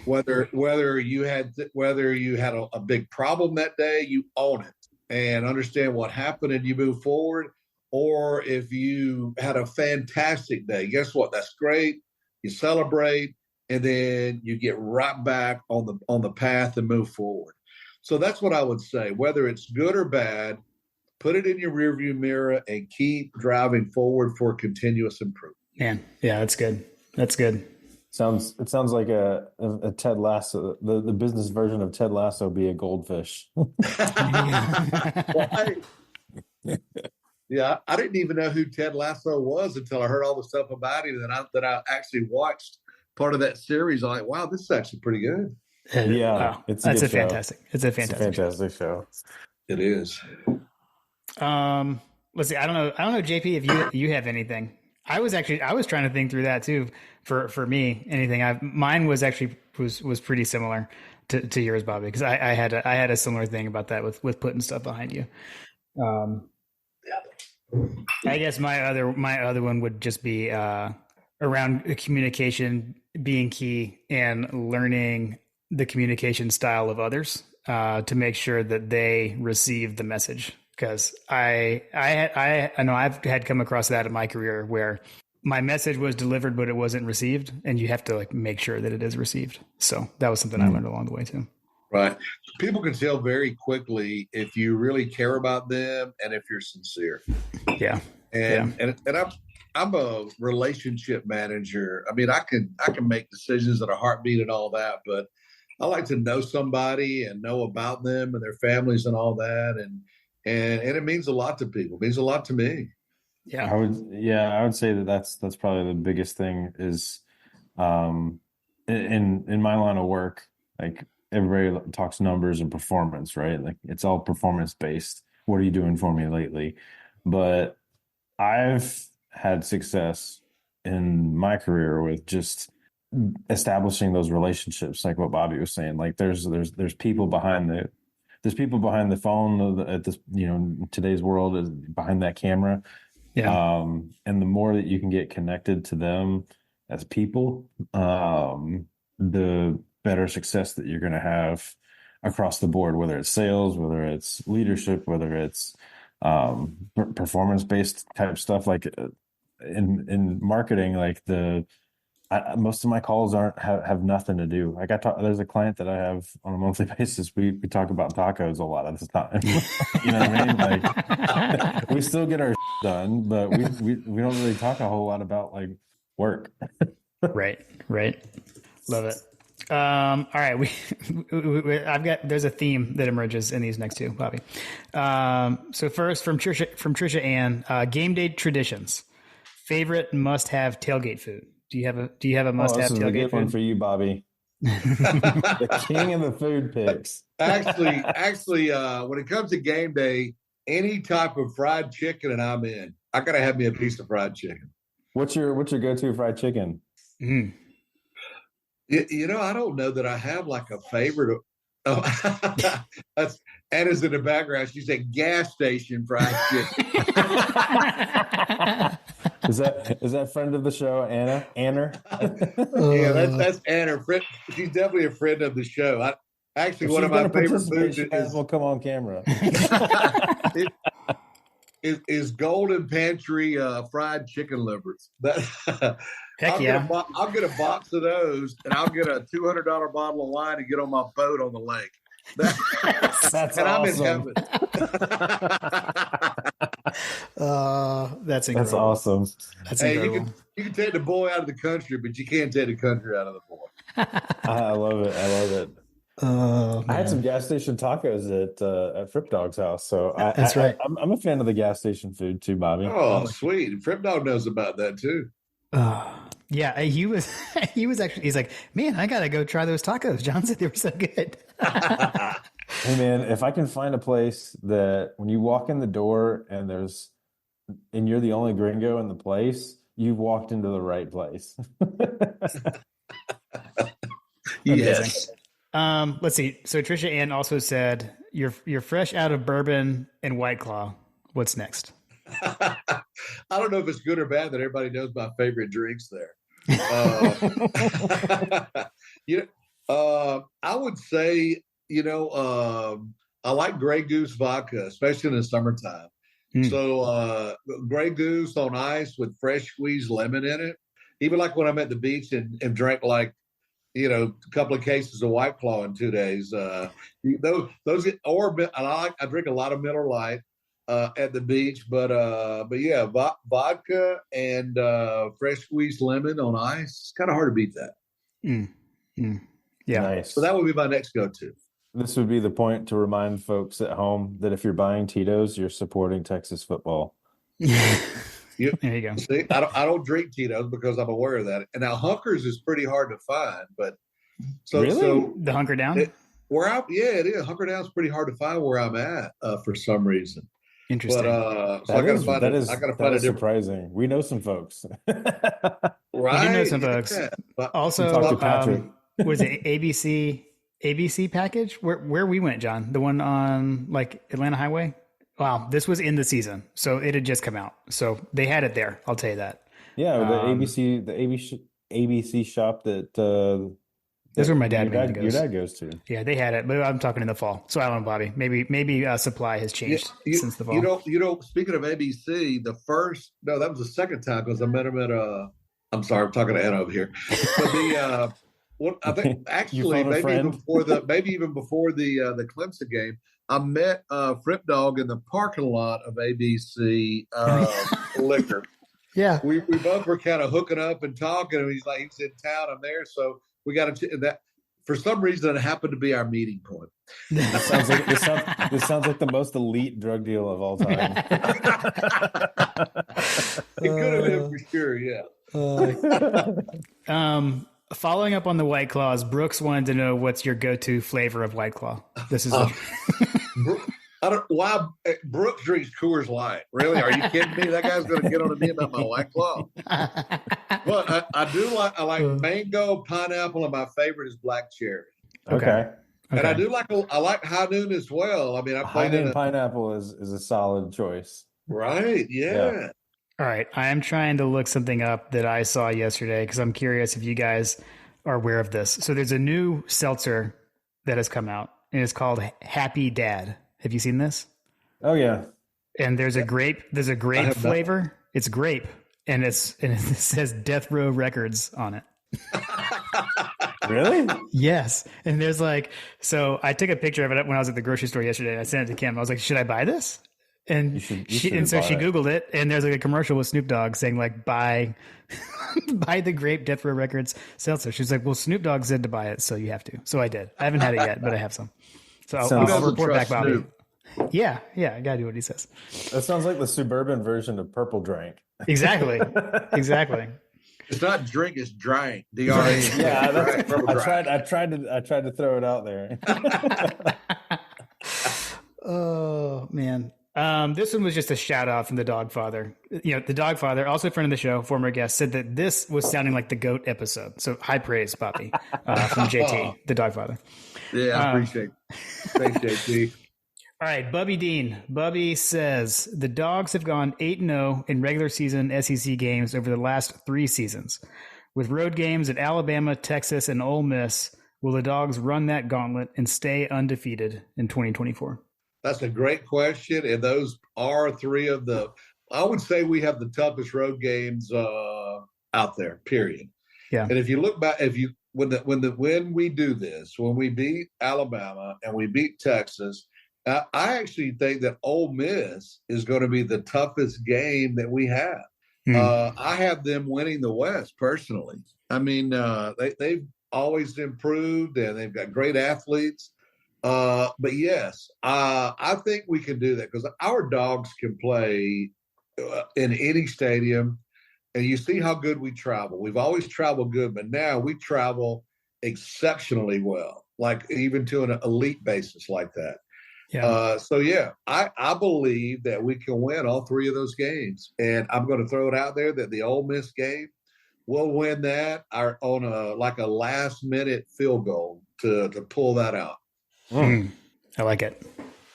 Whether you had a big problem that day, you own it and understand what happened and you move forward. Or if you had a fantastic day, guess what? That's great. You celebrate, and then you get right back on the path and move forward. So that's what I would say. Whether it's good or bad, put it in your rearview mirror and keep driving forward for continuous improvement.
Man, yeah, that's good. That's good.
It sounds like a Ted Lasso, the business version of Ted Lasso be a goldfish.
Yeah, I didn't even know who Ted Lasso was until I heard all the stuff about him that I actually watched part of that series. I'm like, wow, this is actually pretty good.
Yeah,
wow. It's a fantastic
show.
It is.
Let's see. I don't know, JP, if you have anything. I was trying to think through that too. For me, anything. Mine was actually was pretty similar to yours, Bobby, because I had a similar thing about that with putting stuff behind you. I guess my other one would just be around communication being key and learning the communication style of others to make sure that they receive the message. Because I know I've had come across that in my career where my message was delivered, but it wasn't received, and you have to make sure that it is received. So that was something I learned along the way too.
Right. People can tell very quickly if you really care about them and if you're sincere.
Yeah.
And I'm a relationship manager. I can make decisions at a heartbeat and all that, but I like to know somebody and know about them and their families and all that. And it means a lot to people. It means a lot to me.
Yeah.
I would say that's probably the biggest thing is in my line of work. Like everybody talks numbers and performance, right? Like it's all performance based. What are you doing for me lately? But I've had success in my career with just establishing those relationships, like what Bobby was saying. Like there's people behind the phone at this, today's world is behind that camera.
Yeah.
And the more that you can get connected to them as people, the better success that you're going to have across the board, whether it's sales, whether it's leadership, whether it's performance based type stuff. Like in marketing, like most of my calls have nothing to do. Like there's a client that I have on a monthly basis. We talk about tacos a lot of the time. You know what I mean? Like we still get our done, but we don't really talk a whole lot about like work.
Right. Love it. All right. There's a theme that emerges in these next two, Bobby. So first from Trisha Ann, game day traditions, favorite must-have tailgate food. Do you have a must-have
this is
tailgate
a good
food?
one for you, Bobby. The king of the food picks.
Actually, when it comes to game day, any type of fried chicken and I'm in. I gotta have me a piece of fried chicken.
What's your go-to fried chicken?
Mm.
I don't know that I have like a favorite. That's Anna's in the background. She said gas station fried chicken.
Is that friend of the show, Anna?
Yeah, that's Anna. She's definitely a friend of the show. Actually, one of my favorite foods
will come on camera.
is Golden Pantry fried chicken livers.
Heck yeah!
I'll get a box of those, and I'll get a $200 bottle of wine and get on my boat on the lake.
That's
and
awesome.
I'm in heaven. That's incredible.
That's awesome.
That's incredible.
You can take the boy out of the country, but you can't take the country out of the boy.
I love it. I had some gas station tacos at Fripp Dog's house, so
that's right.
I'm a fan of the gas station food too, Bobby.
Oh, sweet! Fripp Dog knows about that too.
Yeah, he was actually. He's like, man, I gotta go try those tacos. John said they were so good.
Hey man, if I can find a place that when you walk in the door and you're the only gringo in the place, you've walked into the right place.
Yes.
Let's see. So Trisha Ann also said, "You're fresh out of bourbon and White Claw. What's next?"
I don't know if it's good or bad that everybody knows my favorite drinks there. I would say, I like Grey Goose vodka, especially in the summertime. So Grey Goose on ice with fresh squeezed lemon in it. Even like when I'm at the beach and drank like, a couple of cases of White Claw in 2 days. I drink a lot of Miller Lite at the beach, but yeah, vodka and fresh squeezed lemon on ice. It's kind of hard to beat that.
Yeah,
nice.
So that would be my next go-to.
This would be the point to remind folks at home that if you're buying Tito's, you're supporting Texas football.
There you go.
See, I don't drink Tito's because I'm aware of that. And now Hunker's is pretty hard to find, but
so the Hunker Down?
It is. Hunker Down's pretty hard to find where I'm at for some reason.
Interesting.
But I gotta find it. I gotta find it
surprising. We know some folks.
Right.
We do know some folks. Yeah. Also, was it ABC package? Where we went, John? The one on like Atlanta Highway? Wow, this was in the season, so it had just come out. So they had it there. I'll tell you that.
Yeah, the ABC shop that
that's where my dad goes.
Your dad goes to.
Yeah, they had it, but I'm talking in the fall. So I don't know, Bobby. Maybe supply has changed since the fall.
Speaking of ABC, that was the second time because I met him at I'm sorry, I'm talking to Anna over here. But I think actually maybe even before the Clemson game, I met Fripp Dog in the parking lot of ABC Liquor.
Yeah,
we both were kind of hooking up and talking, and he's in town. I'm there, so we got that. For some reason, it happened to be our meeting point.
This sounds like the most elite drug deal of all time.
It could have been for sure, yeah.
Following up on the White Claws, Brooks wanted to know what's your go-to flavor of White Claw. This is
I don't why Brooks drinks Coors Light. Really? Are you kidding me? That guy's going to get on me about my White Claw. Well, I like mango, pineapple, and my favorite is black cherry.
Okay.
And I like High Noon as well. I mean, I
High
played
Noon pineapple is a solid choice.
Right. Yeah.
All right. I am trying to look something up that I saw yesterday because I'm curious if you guys are aware of this. So there's a new seltzer that has come out, and it's called Happy Dad. Have you seen this?
Oh yeah.
And there's a grape flavor. It's grape, and it says Death Row Records on it.
Really?
Yes. And there's so I took a picture of it when I was at the grocery store yesterday, and I sent it to Kim. I was like, should I buy this? And so she Googled it, and there's a commercial with Snoop Dogg saying buy the grape Death Row Records seltzer. She's like, well, Snoop Dogg said to buy it, so you have to. So I did. I haven't had it yet, but I have some. So I'll report back, Bobby.
Snoop.
Yeah, I gotta do what he says.
That sounds like the suburban version of Purple Drink.
Exactly.
It's not drink, it's drank. D-R-A.
Yeah, I tried to throw it out there.
Oh man. This one was just a shout out from the Dogfather. The Dogfather, also a friend of the show, former guest, said that this was sounding like the GOAT episode. So high praise, Bobby, from JT, the Dogfather.
Yeah, I appreciate it. Thanks, JT.
All right, Bubby Dean. Bubby says the Dogs have gone 8-0 in regular season SEC games over the last 3 seasons. With road games at Alabama, Texas, and Ole Miss, will the Dogs run that gauntlet and stay undefeated in 2024?
That's a great question, and those are 3 of the. I would say we have the toughest road games out there. Period.
Yeah.
And if you look back, when we do this, when we beat Alabama and we beat Texas, I actually think that Ole Miss is going to be the toughest game that we have. I have them winning the West personally. I mean, they've always improved, and they've got great athletes. But yes, I think we can do that because our Dogs can play in any stadium, and you see how good we travel. We've always traveled good, but now we travel exceptionally well, like even to an elite basis like that. Yeah. I believe that we can win all 3 of those games, and I'm going to throw it out there that the Ole Miss game, we'll win that on a last minute field goal to pull that out.
I like it.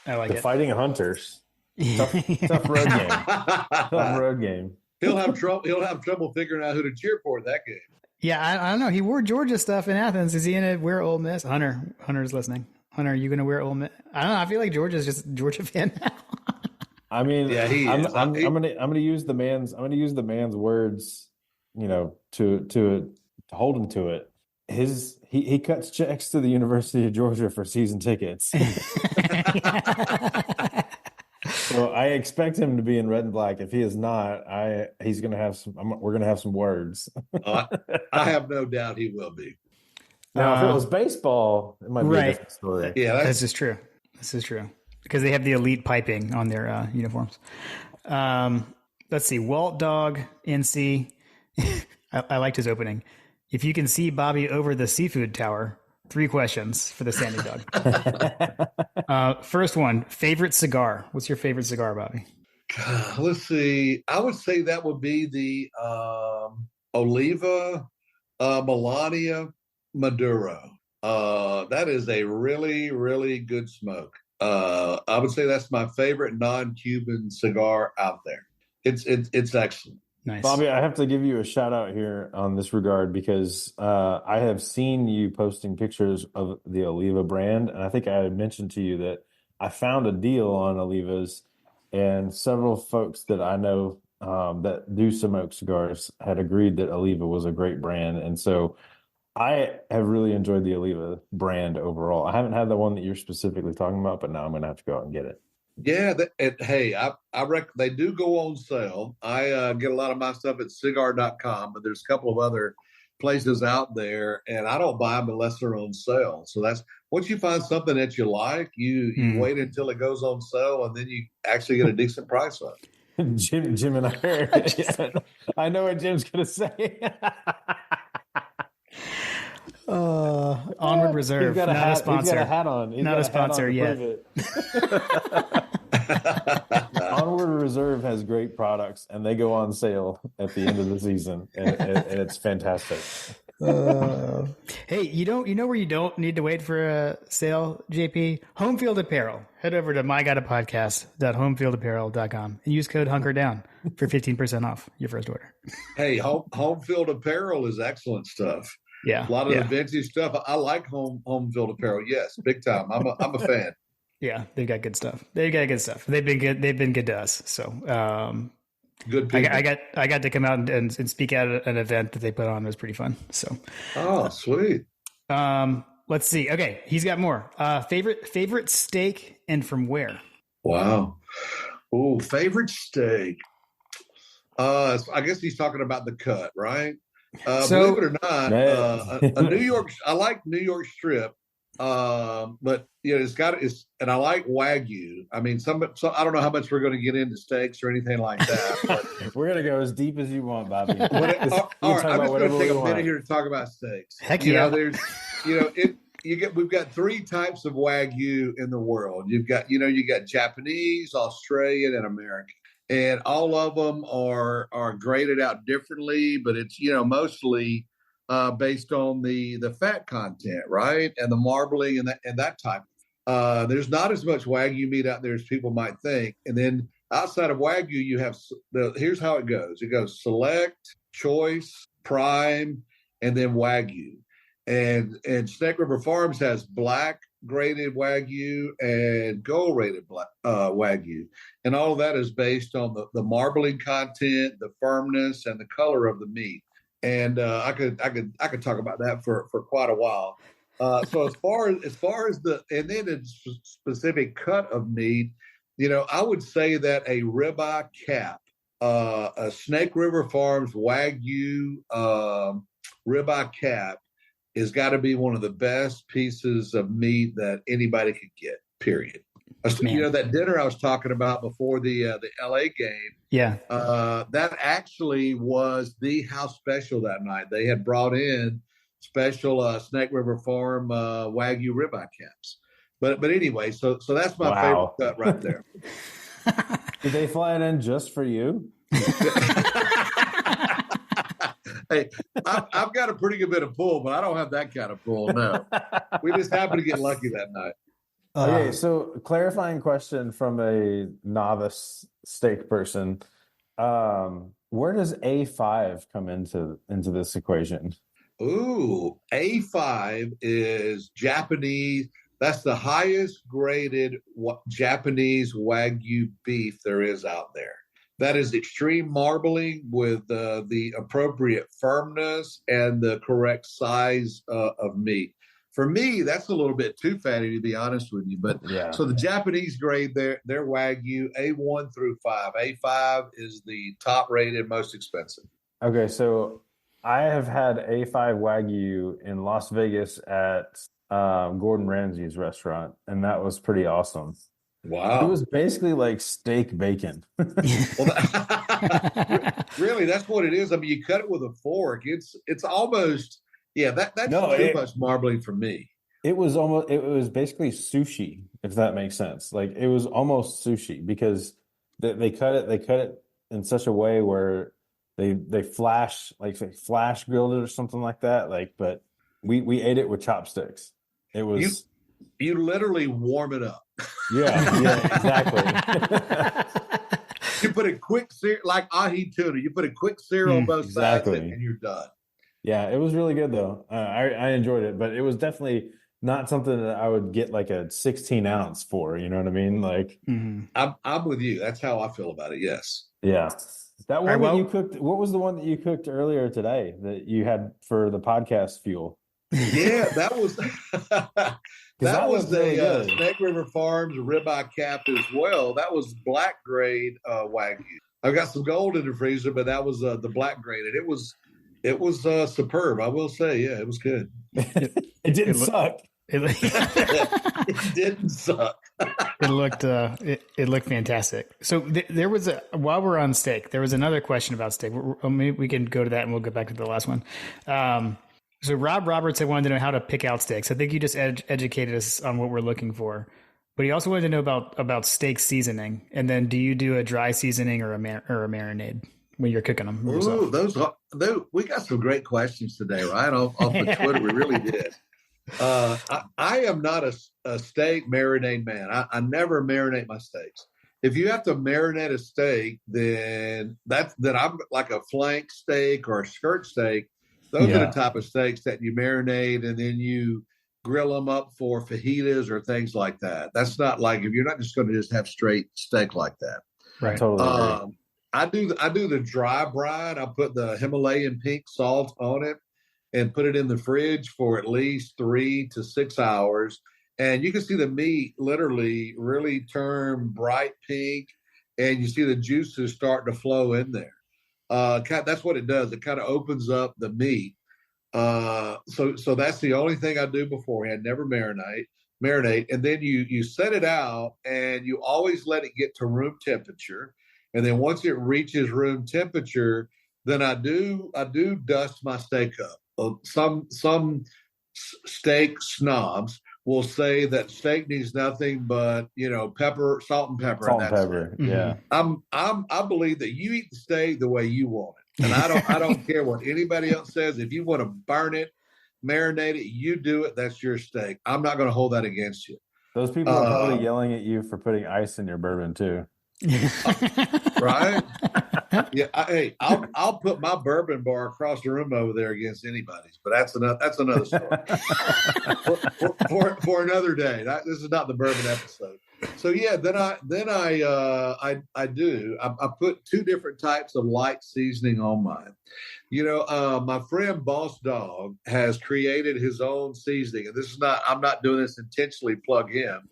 The Fighting Hunters. Tough road game. Tough road game.
He'll have trouble figuring out who to cheer for that game.
Yeah, I don't know. He wore Georgia stuff in Athens. Is he going to wear Ole Miss? Hunter's listening. Hunter, are you going to wear Ole Miss? I don't know. I feel like Georgia's just a Georgia fan now.
I mean,
yeah, he is.
I'm gonna use the man's words, to hold him to it. He cuts checks to the University of Georgia for season tickets. So I expect him to be in red and black. If he is not, he's going to have some. We're going to have some words.
I have no doubt he will be.
Now, if it was baseball, it might be a different story.
Yeah, this is true. Because they have the elite piping on their uniforms. Let's see. Walt Dog NC. I liked his opening. If you can see Bobby over the seafood tower, 3 questions for the Sandy Dog. First one, favorite cigar. What's your favorite cigar, Bobby?
Let's see. I would say that would be the Oliva Melania Maduro. That is a really, really good smoke. I would say that's my favorite non-Cuban cigar out there. It's excellent.
Nice.
Bobby, I have to give you a shout out here on this regard because I have seen you posting pictures of the Oliva brand, and I think I had mentioned to you that I found a deal on Olivas, and several folks that I know that do smoke cigars had agreed that Oliva was a great brand, and so I have really enjoyed the Oliva brand overall. I haven't had the one that you're specifically talking about, but now I'm going to have to go out and get it.
Yeah, I reckon they do go on sale. I get a lot of my stuff at cigar.com, but there's a couple of other places out there, and I don't buy them unless they're on sale. So that's once you find something that you like, you wait until it goes on sale, and then you actually get a decent price on it.
Jim and I know what Jim's going to say.
Onward Reserve,
He's got a
not
hat,
a sponsor.
He's got a hat on. He's
Not
got
a sponsor
hat on to
yet.
prove it. Onward Reserve has great products, and they go on sale at the end of the season, and it's fantastic.
Hey, you know where you don't need to wait for a sale, JP? Home Field Apparel. Head over to mygotapodcast.homefieldapparel.com and use code HunkerDown for 15% off your first order.
Hey, home field apparel is excellent stuff.
Yeah,
A lot of the vintage stuff. I like home field apparel. Yes, big time. I'm a fan.
Yeah, they've got good stuff. They've been good. They've been good to us. So,
Good people.
I got to come out and speak at an event that they put on. It was pretty fun. So,
sweet.
Let's see. Okay, he's got more. Favorite steak and from where?
Wow. Oh, favorite steak. I guess he's talking about the cut, right? Believe it or not, a New York. I like New York strip, but and I like Wagyu. I mean, so I don't know how much we're going to get into steaks or anything like that. But
we're going to go as deep as you want, Bobby.
all right, I'm just going to take a minute here to talk about steaks.
Heck yeah.
We've got three types of Wagyu in the world. You got Japanese, Australian, and American. And all of them are graded out differently, but it's, mostly based on the fat content, right? And the marbling and that type. There's not as much Wagyu meat out there as people might think. And then outside of Wagyu, you have here's how it goes. It goes select, choice, prime, and then Wagyu. And Snake River Farms has black graded Wagyu and gold rated Wagyu, and all of that is based on the marbling content, the firmness, and the color of the meat. And I could talk about that for quite a while. So as far as and then a specific cut of meat, I would say that a ribeye cap, a Snake River Farms Wagyu ribeye cap, has got to be one of the best pieces of meat that anybody could get, period. That dinner I was talking about before the LA game.
Yeah.
That actually was the house special that night. They had brought in special Snake River Farm Wagyu ribeye caps. But anyway, so that's my favorite cut right there.
Did they fly it in just for you?
Hey, I've got a pretty good bit of pull, but I don't have that kind of pull. No, we just happened to get lucky that night.
Okay, so clarifying question from a novice steak person: where does A5 come into this equation?
Ooh, A5 is Japanese. That's the highest graded Japanese Wagyu beef there is out there. That is extreme marbling with the appropriate firmness and the correct size of meat. For me, that's a little bit too fatty, to be honest with you. But yeah. So the Japanese grade, their Wagyu A1 through 5. A5 is the top rated, most expensive.
Okay, so I have had A5 Wagyu in Las Vegas at Gordon Ramsay's restaurant, and that was pretty awesome.
Wow.
It was basically like steak bacon.
Really, that's what it is. I mean, you cut it with a fork. It's almost, that's too much marbling for me.
It was basically sushi, if that makes sense. Like it was almost sushi because they cut it in such a way where they flash grilled it or something like that. Like, but we ate it with chopsticks. It was
you literally warm it up.
Yeah, exactly.
You put a quick sear like ahi tuna. You put a quick sear on both sides and you're done.
Yeah, it was really good though. I enjoyed it, but it was definitely not something that I would get like a 16 ounce for. You know what I mean? Like,
I'm with you. That's how I feel about it. Yes.
Yeah. That one that you cooked. What was the one that you cooked earlier today that you had for the podcast fuel?
Yeah, that was that was the Snake River Farms ribeye cap as well. That was black grade Wagyu. I've got some gold in the freezer, but that was the black graded. It was superb. I will say, yeah, it was good.
It didn't suck.
It didn't suck.
It looked fantastic. So there was while we're on steak, there was another question about steak. Maybe we can go to that and we'll get back to the last one. So Rob Roberts had wanted to know how to pick out steaks. I think you just educated us on what we're looking for, but he also wanted to know about steak seasoning. And then, do you do a dry seasoning or or a marinade when you're cooking them yourself?
Ooh, we got some great questions today, right? Off of Twitter, we really did. I am not a steak marinade man. I never marinate my steaks. If you have to marinate a steak, then I'm like a flank steak or a skirt steak. Those are the
Yeah.
type of steaks that you marinate and then you grill them up for fajitas or things like that. That's not like if you're not just going to just have straight steak like that.
I
Right.
totally agree.
I do the dry brine. I put the Himalayan pink salt on it and put it in the fridge for at least 3 to 6 hours. And you can see the meat literally really turn bright pink, and you see the juices starting to flow in there. That's what it does. It kind of opens up the meat. So that's the only thing I do beforehand. Never marinate, and then you set it out, and you always let it get to room temperature. And then once it reaches room temperature, then I do dust my steak up. Some steak snobs will say that steak needs nothing but pepper, salt and pepper, and
Salt and
that's it.
pepper.
Mhm.
Yeah.
I believe that you eat the steak the way you want it, and I don't care what anybody else says. If you want to burn it, marinate it, you do it. That's your steak. I'm not going to hold that against you.
Those people are probably
Uh,
yelling at you for putting ice in your bourbon too.
right? Yeah, hey, I'll put my bourbon bar across the room over there against anybody's, but that's another story for another day. This is not the bourbon episode. So yeah, then I put two different types of light seasoning on mine. My friend Boss Dog has created his own seasoning, and I'm not doing this intentionally. Plug him.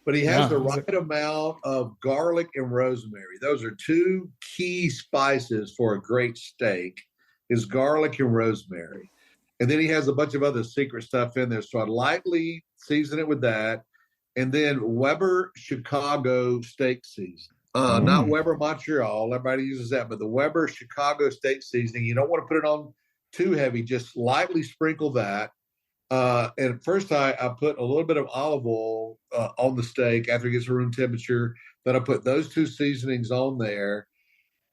But he has the right amount of garlic and rosemary. Those are two key spices for a great steak, is garlic and rosemary. And then he has a bunch of other secret stuff in there. So I lightly season it with that. And then Weber Chicago steak seasoning. Not Weber Montreal. Everybody uses that, but the Weber Chicago steak seasoning. You don't want to put it on too heavy. Just lightly sprinkle that. And first I put a little bit of olive oil on the steak after it gets to room temperature. Then I put those two seasonings on there,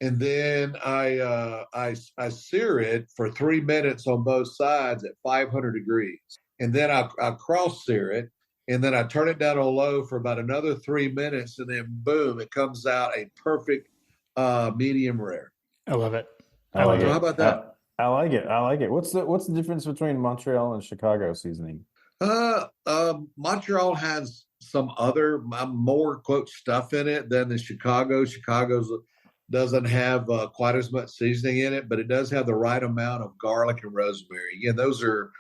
and then I sear it for 3 minutes on both sides at 500 degrees, and then I cross sear it, and then I turn it down on low for about another 3 minutes, and then boom, it comes out a perfect medium rare.
I love it.
I like
So
it.
how about that?
I like it. I like it. What's the difference between Montreal and Chicago seasoning?
Montreal has some other more quote stuff in it than the Chicago. Chicago's doesn't have quite as much seasoning in it, but it does have the right amount of garlic and rosemary. Yeah, those are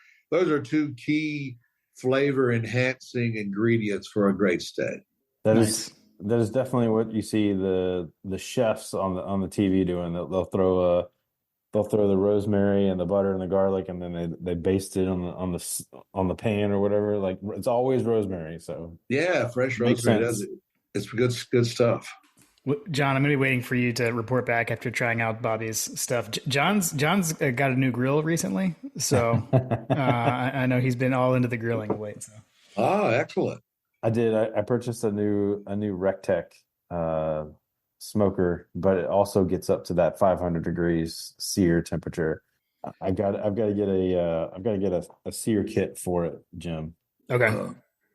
two key flavor enhancing ingredients for a great steak.
That
Nice.
is definitely what you see the chefs on the TV doing. They'll throw the rosemary and the butter and the garlic, and then they baste it on the pan or whatever. Like it's always rosemary. So
Yeah, fresh
Makes
rosemary
sense.
does it. It's good stuff.
John, I'm going to be waiting for you to report back after trying out Bobby's stuff. John's got a new grill recently, so I know he's been all into the grilling of late. So.
Ah, excellent.
I did. I purchased a new Rectech smoker, but it also gets up to that 500 degrees sear temperature. I've got to get a sear kit for it, Jim.
Okay.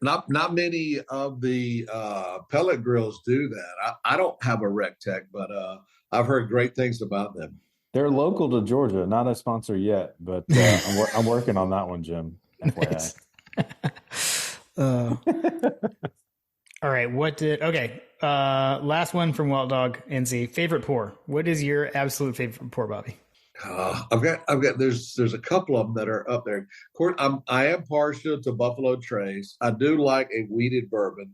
Not many of the pellet grills do that. I don't have a Rectech, but I've heard great things about them.
They're local to Georgia, not a sponsor yet, but I'm working on that one, Jim. FYI.
All right. Last one from Wild Dog NZ. Favorite pour. What is your absolute favorite pour, Bobby?
I've got. There's a couple of them that are up there. Of course, I am partial to Buffalo Trace. I do like a wheated bourbon.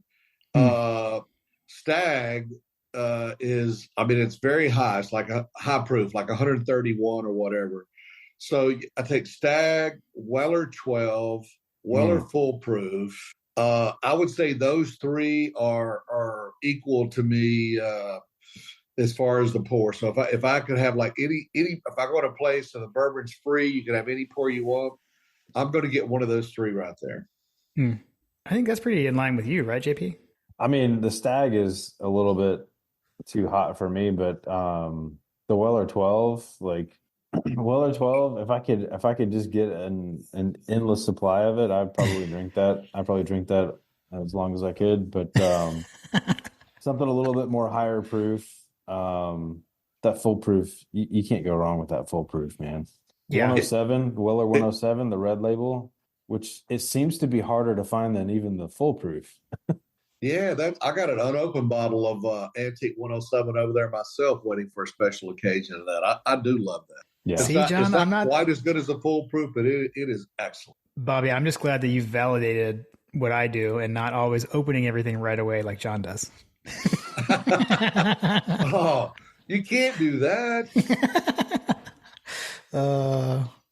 Stag is. I mean, it's very high. It's like a high proof, like 131 or whatever. So I take Stag, Weller 12, Weller Full Proof. I would say those three are equal to me as far as the pour. So if I could have like any if I go to a place and the bourbon's free, you can have any pour you want. I'm going to get one of those three right there.
I think that's pretty in line with you, right, JP?
I mean, the Stag is a little bit too hot for me, but the Weller 12, like Weller 12, if I could just get an endless supply of it, I'd probably drink that. I'd probably drink that as long as I could, but something a little bit more higher proof. That full proof, you can't go wrong with that full proof, man.
Yeah.
107, Weller 107, the red label, which it seems to be harder to find than even the full proof.
Yeah, I got an unopened bottle of Antique 107 over there myself, waiting for a special occasion of that. I do love that.
Yeah.
It's
See,
not,
John,
it's not
I'm not
quite as good as the foolproof, but it is excellent.
Bobby. I'm just glad that you've validated what I do and not always opening everything right away like John does.
Oh, you can't do that.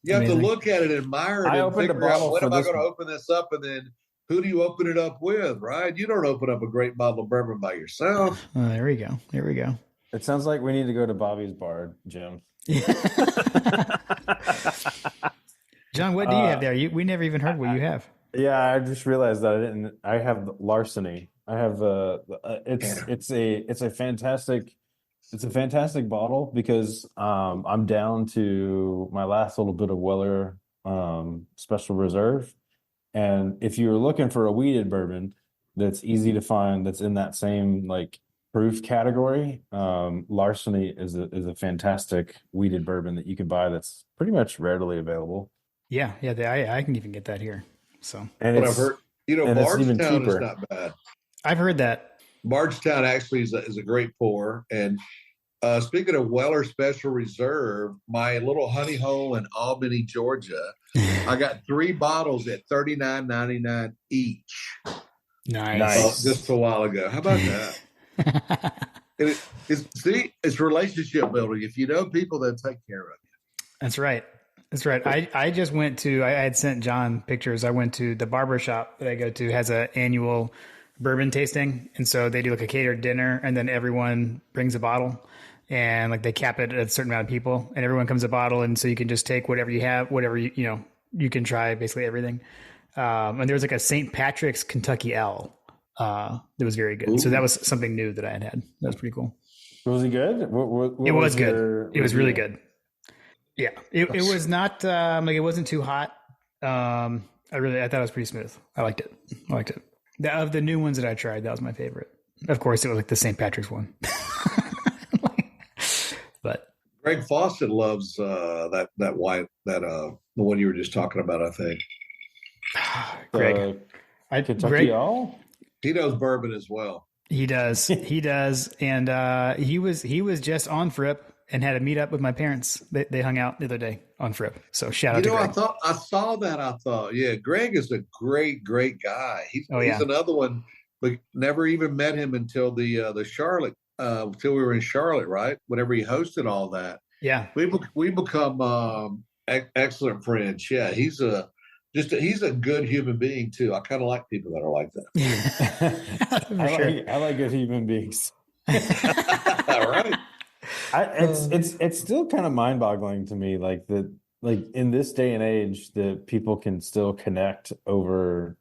You have
amazing.
to look at it, admire it,
I
and
opened a
figure out
bottle
when
for
am I
this
going to
one.
open this up, and then who do you open it up with, right? You don't open up a great bottle of bourbon by yourself.
Oh, there we go. There we go.
It sounds like we need to go to Bobby's bar, Jim.
John, what do you have there? We never even heard what you have.
Yeah, I just realized that I didn't. I have Larceny. I have it's a fantastic bottle because I'm down to my last little bit of Weller Special Reserve, and if you're looking for a weeded bourbon that's easy to find, that's in that same like proof category, Larceny is a fantastic weeded bourbon that you can buy that's pretty much readily available.
Yeah, I can even get that here. So,
And
But I've
it's
heard,
and it's even
Bardstown is
cheaper.
not bad.
I've heard that.
Bardstown actually is a great pour. And speaking of Weller Special Reserve, my little honey hole in Albany, Georgia, I got 3 bottles at $39.99 each.
Nice.
Just a while ago. How about that? It's relationship building. If you know people, they'll take care of you.
That's right. That's right. I just went to, I had sent John pictures. I went to the barber shop that I go to has an annual bourbon tasting. And so they do like a catered dinner and then everyone brings a bottle and like they cap it at a certain amount of people and everyone comes a bottle. And so you can just take whatever you have, whatever, you can try basically everything. And there was like a St. Patrick's Kentucky L that was very good. Ooh. So that was something new that I had. That was pretty cool.
Was he good? What
it was good. It was really good. Yeah, it was not like it wasn't too hot. I thought it was pretty smooth. I liked it. Of the new ones that I tried, that was my favorite. Of course, it was like the St. Patrick's one. But
Greg Fawcett loves that white the one you were just talking about. I think
Greg,
Kentucky All.
He knows bourbon as well.
He does. He does, and he was just on Fripp. And had a meet up with my parents. They hung out the other day on Fripp. So shout out to Greg.
I saw that. I thought, yeah, Greg is a great guy. He's another one. We never even met him until the Charlotte, until we were in Charlotte, right? Whenever he hosted all that.
Yeah.
We become excellent friends. Yeah, he's a good human being too. I kind of like people that are like that.
I like good human beings.
All right.
It's still kind of mind-boggling to me, like in this day and age that people can still connect over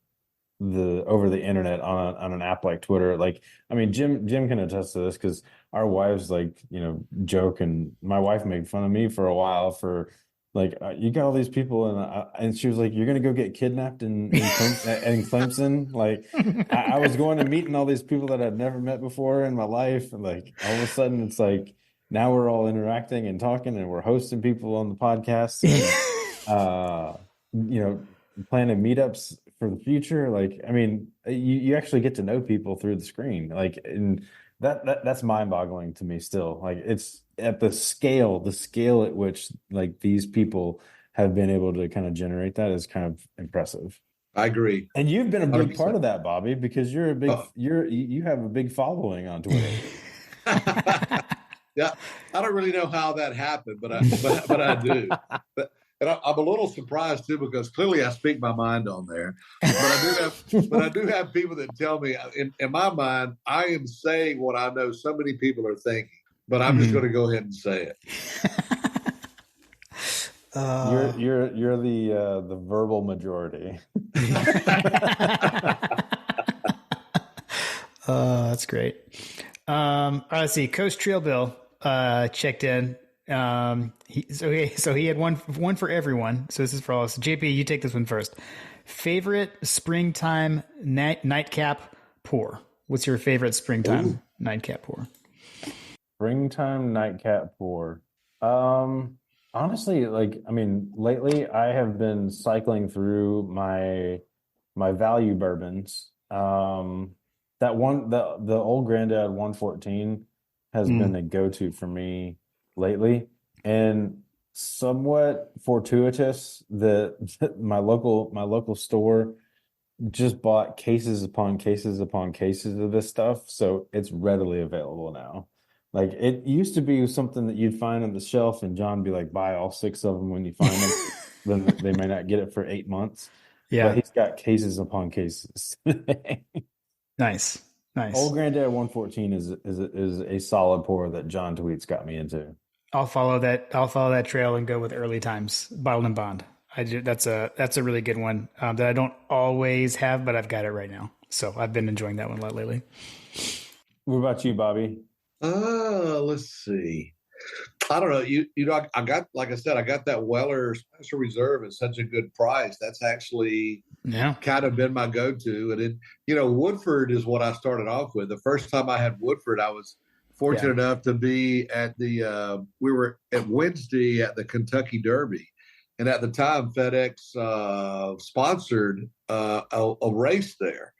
the internet on an app like Twitter. Like, I mean, Jim can attest to this because our wives joke, and my wife made fun of me for a while for like, you got all these people, and she was like, you're gonna go get kidnapped in Clemson. Like, I was going and meeting all these people that I'd never met before in my life, and like all of a sudden it's like. Now we're all interacting and talking, and we're hosting people on the podcast, and, planning meetups for the future. Like, I mean, you actually get to know people through the screen. Like, and that's mind-boggling to me still. Like, it's at the scale at which like these people have been able to kind of generate that is kind of impressive.
I agree.
And you've been a big 100%. Part of that, Bobby, because you have a big following on Twitter.
Yeah, I don't really know how that happened, but I do. And I'm a little surprised too because clearly I speak my mind on there. But I do have people that tell me in my mind I am saying what I know so many people are thinking, but I'm just going to go ahead and say it.
You're the verbal majority.
That's great. All right, let's see. Coach Trail Bill checked in. So he had one for everyone. So this is for all us. JP, you take this one first. Favorite springtime nightcap pour? What's your favorite springtime nightcap pour?
Springtime nightcap pour. Honestly, lately I have been cycling through my value bourbons. The Old Grandad 114 has been a go-to for me lately, and somewhat fortuitous that my local store just bought cases upon cases upon cases of this stuff, so it's readily available now. Like, it used to be something that you'd find on the shelf and John would be like, buy all 6 of them when you find them. Then they may not get it for 8 months.
Yeah.
But he's got cases upon cases.
Nice.
Old Granddad 114 is a solid pour that John Tweets got me into.
I'll follow that trail and go with Early Times Bottled and Bond. That's a really good one that I don't always have, but I've got it right now. So I've been enjoying that one a lot lately.
What about you, Bobby?
Let's see. I don't know. You know, I got, like I said, I got that Weller Special Reserve at such a good price. That's actually kind of been my go-to. And it, Woodford is what I started off with. The first time I had Woodford, I was fortunate enough to be at we were at Wednesday at the Kentucky Derby. And at the time, FedEx sponsored a race there.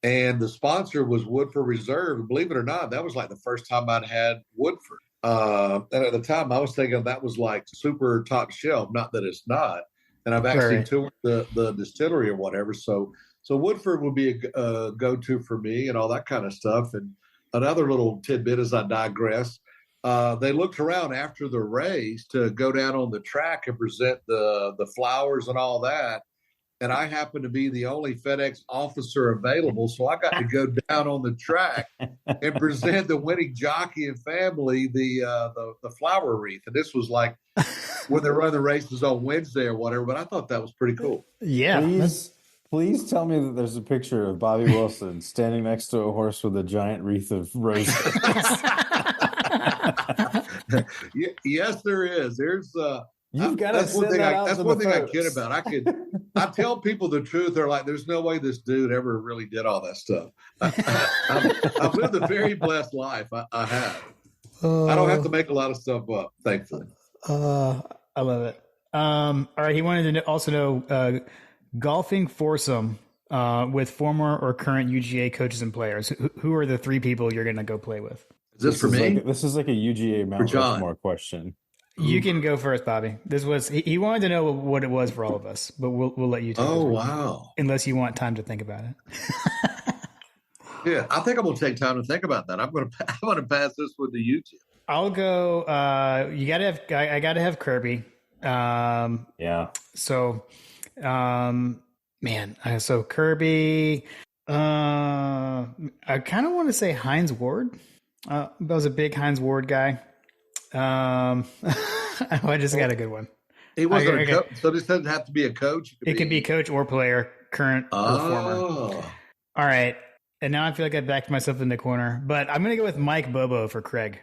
And the sponsor was Woodford Reserve. Believe it or not, that was like the first time I'd had Woodford. And at the time, I was thinking that was like super top shelf. Not that it's not. And I've actually toured the distillery or whatever. So Woodford would be a go-to for me and all that kind of stuff. And another little tidbit as I digress, they looked around after the race to go down on the track and present the flowers and all that. And I happened to be the only FedEx officer available, so I got to go down on the track and present the winning jockey and family the flower wreath. And this was like when they run the races on Wednesday or whatever. But I thought that was pretty cool.
Yeah.
Please tell me that there's a picture of Bobby Wilson standing next to a horse with a giant wreath of roses.
Yes, there is. There's
You've got to send that out.
That's one thing I kid about. I tell people the truth. They're like, "There's no way this dude ever really did all that stuff." I've lived a very blessed life. I have. I don't have to make a lot of stuff up, thankfully.
I love it. All right. He wanted to also know golfing foursome with former or current UGA coaches and players. Who are the 3 people you're going to go play with?
Is this for me?
This is like a UGA Mount Rushmore question.
You can go first, Bobby. This was he wanted to know what it was for all of us, but we'll let you take it.
Oh, wow.
Unless you want time to think about it.
Yeah, I think I'm going to take time to think about that. I'm going to pass this one to you two.
I'll go. I got to have Kirby.
Yeah.
So, so Kirby. I kind of want to say Hines Ward. I was a big Hines Ward guy. I just got a good one.
He wasn't a coach, so this doesn't have to be a coach.
It can be coach or player, current or former. All right. And now I feel like I backed myself in the corner, but I'm going to go with Mike Bobo for Craig.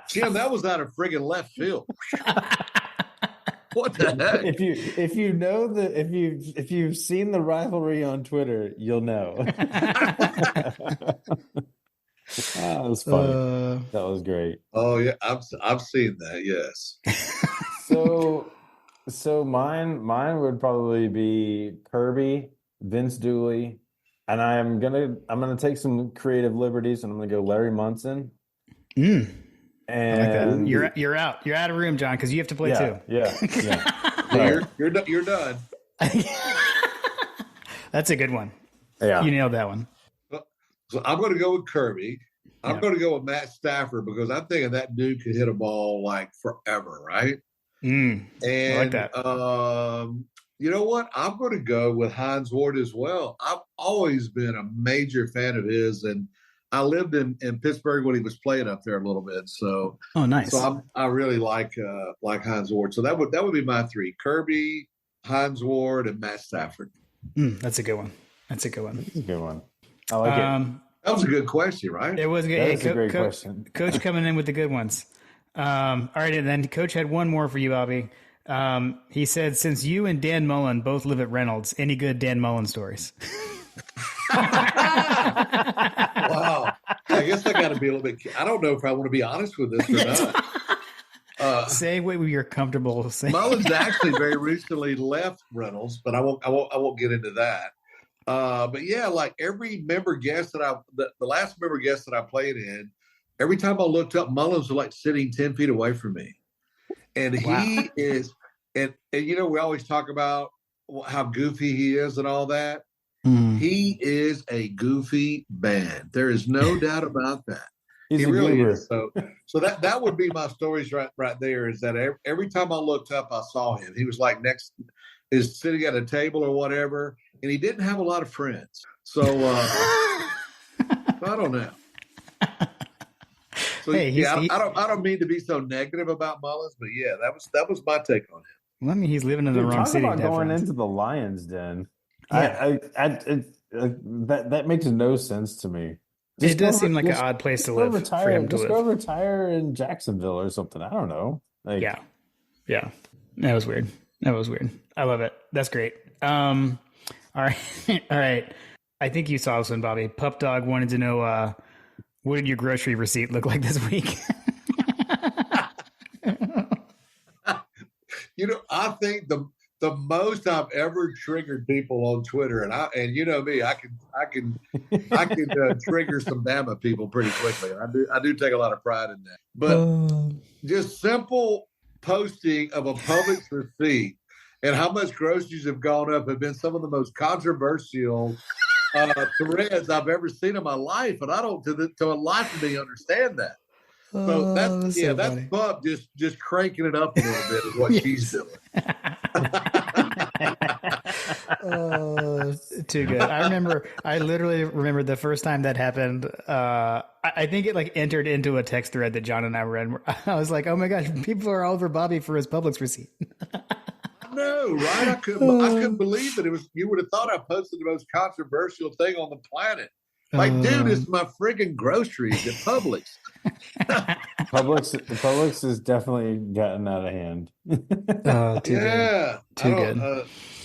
Jim, that was out of friggin' left field. What the heck?
If you've seen the rivalry on Twitter, you'll know. That was funny. That was great.
Oh yeah, I've seen that. Yes.
So mine would probably be Kirby, Vince Dooley, and I'm gonna take some creative liberties, and I'm gonna go Larry Munson. And
like you're out. You're out of room, John, because you have to play too.
Yeah.
Right. You're done.
That's a good one.
Yeah,
you nailed that one.
So I'm going to go with Kirby. I'm going to go with Matt Stafford because I'm thinking that dude could hit a ball like forever, right?
And I like that.
You know what? I'm going to go with Hines Ward as well. I've always been a major fan of his, and I lived in Pittsburgh when he was playing up there a little bit. So
Oh, nice.
I really like Hines Ward. So that would be my three: Kirby, Hines Ward, and Matt Stafford.
That's a good one. That's a good one.
That's a good one. I like it.
That was a good question, right?
It was good.
That is a great question.
Coach coming in with the good ones. All right, and then Coach had one more for you, Bobby. He said, since you and Dan Mullen both live at Reynolds, any good Dan Mullen stories?
Wow. I guess I got to be a little bit. I don't know if I want to be honest with this or not.
Say what you're comfortable saying.
Mullen's actually very recently left Reynolds, but I won't get into that. But yeah, like every member guest the last member guest that I played in, every time I looked up, Mullins was like sitting 10 feet away from me. And he is, and we always talk about how goofy he is and all that. He is a goofy man. There is no doubt about that. He really is. So that would be my stories right there. Is that every time I looked up, I saw him. He was like is sitting at a table or whatever, and he didn't have a lot of friends. So I don't know. So hey, I don't mean to be so negative about Mullins, but yeah, that was my take on him.
Well, I mean, he's living in the wrong city.
Talk about going into the Lions' den. Yeah. That makes no sense to me.
It does seem like an odd place to live for him to live.
Go retire in Jacksonville or something. I don't know.
Yeah. That was weird. I love it. That's great. All right. I think you saw this one, Bobby. Pup Dog wanted to know what did your grocery receipt look like this week?
I think the most I've ever triggered people on Twitter, and you know me, I can trigger some Bama people pretty quickly. I do take a lot of pride in that. But just simple posting of a Publix receipt and how much groceries have gone up have been some of the most controversial threads I've ever seen in my life, and I don't to a life of me understand that. So that's Bub just cranking it up a little bit is what she's doing.
Too good. I literally remember the first time that happened. I think it entered into a text thread that John and I were in. I was like, oh my gosh, people are all over Bobby for his Publix receipt.
No, right? I couldn't believe it. You would have thought I posted the most controversial thing on the planet. Dude, it's my friggin' groceries at Publix.
Publix has definitely gotten out of hand.
Too good.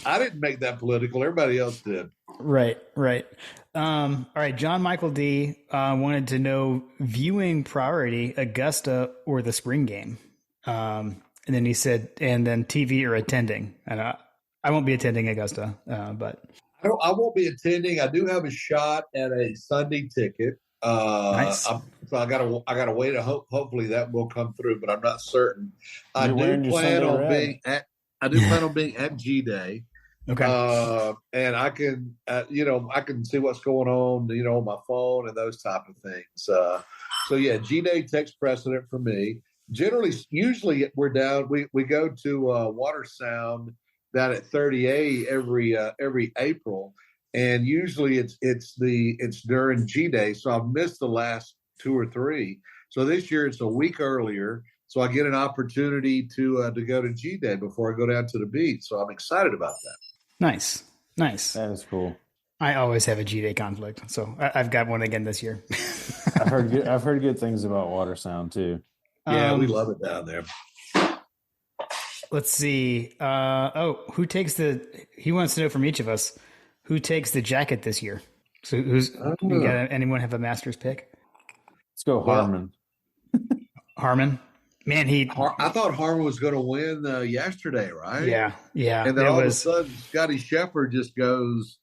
I didn't make that political. Everybody else did.
Right. All right. John Michael D wanted to know viewing priority, Augusta or the spring game. And then he said, and then TV or attending. And I won't be attending Augusta, but
I won't be attending. I do have a shot at a Sunday ticket. Nice. So I gotta wait. Hopefully that will come through, but I'm not certain. I do plan on being at G Day.
Okay.
And I can, I can see what's going on, on my phone and those type of things. So yeah, G Day takes precedent for me. Usually we're down. We go to Water Sound down at 30A every April, and usually it's during G Day. So I've missed the last 2 or 3. So this year it's a week earlier, so I get an opportunity to go to G Day before I go down to the beach. So I'm excited about that.
Nice.
That is cool.
I always have a G Day conflict, so I've got one again this year.
I've heard good things about Water Sound too.
Yeah, we love it down there.
Let's see. Who takes he wants to know from each of us, who takes the jacket this year? So anyone have a Masters pick?
Let's go Harmon.
Harmon? Man,
I thought Harmon was going to win yesterday, right?
Yeah.
And then all of a sudden, Scotty Scheffler just goes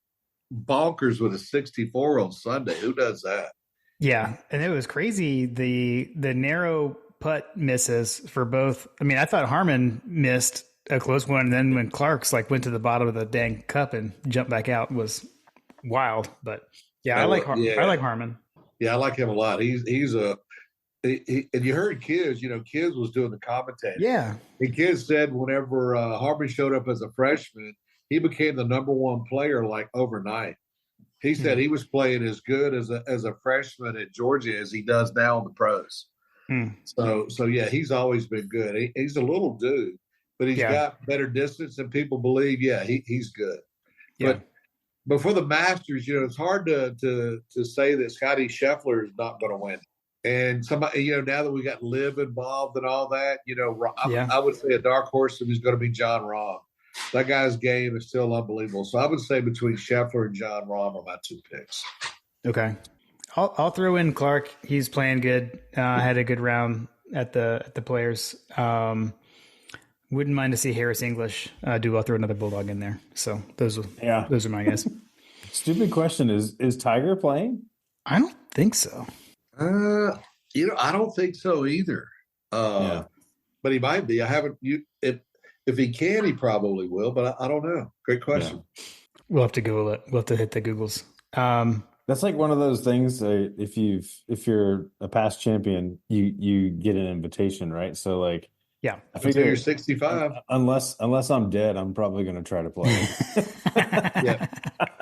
bonkers with a 64 on Sunday. Who does that?
Yeah, and it was crazy. The narrow putt misses for both. I mean, I thought Harmon missed a close one, and then when Clark's went to the bottom of the dang cup and jumped back out was wild. But yeah, I like Harmon.
Yeah, I like him a lot. He's a and you heard Kiz, Kiz was doing the commentating.
Yeah.
And Kiz said whenever Harmon showed up as a freshman, he became the number 1 player overnight. He said he was playing as good as a freshman at Georgia as he does now in the pros. So yeah, he's always been good. He's a little dude, but he's got better distance than people believe. Yeah, he's good.
Yeah.
But for the Masters, it's hard to say that Scotty Scheffler is not going to win. And somebody, now that we got Liv involved and all that, I would say a dark horse is going to be John Rahm. That guy's game is still unbelievable. So I would say between Scheffler and John Rahm are my two picks.
Okay. I'll throw in Clark. He's playing good. Had a good round at the Players. Wouldn't mind to see Harris English do. I'll throw another Bulldog in there. So those are my guys.
Stupid question. Is Tiger playing?
I don't think so.
I don't think so either. But he might be. I haven't. If he can, he probably will. But I don't know. Great question.
Yeah. We'll have to Google it. We'll have to hit the Googles.
That's like one of those things. If you're a past champion, you get an invitation, right? So like,
yeah,
I figure you're 65.
Unless I'm dead, I'm probably going to try to play.
Yeah,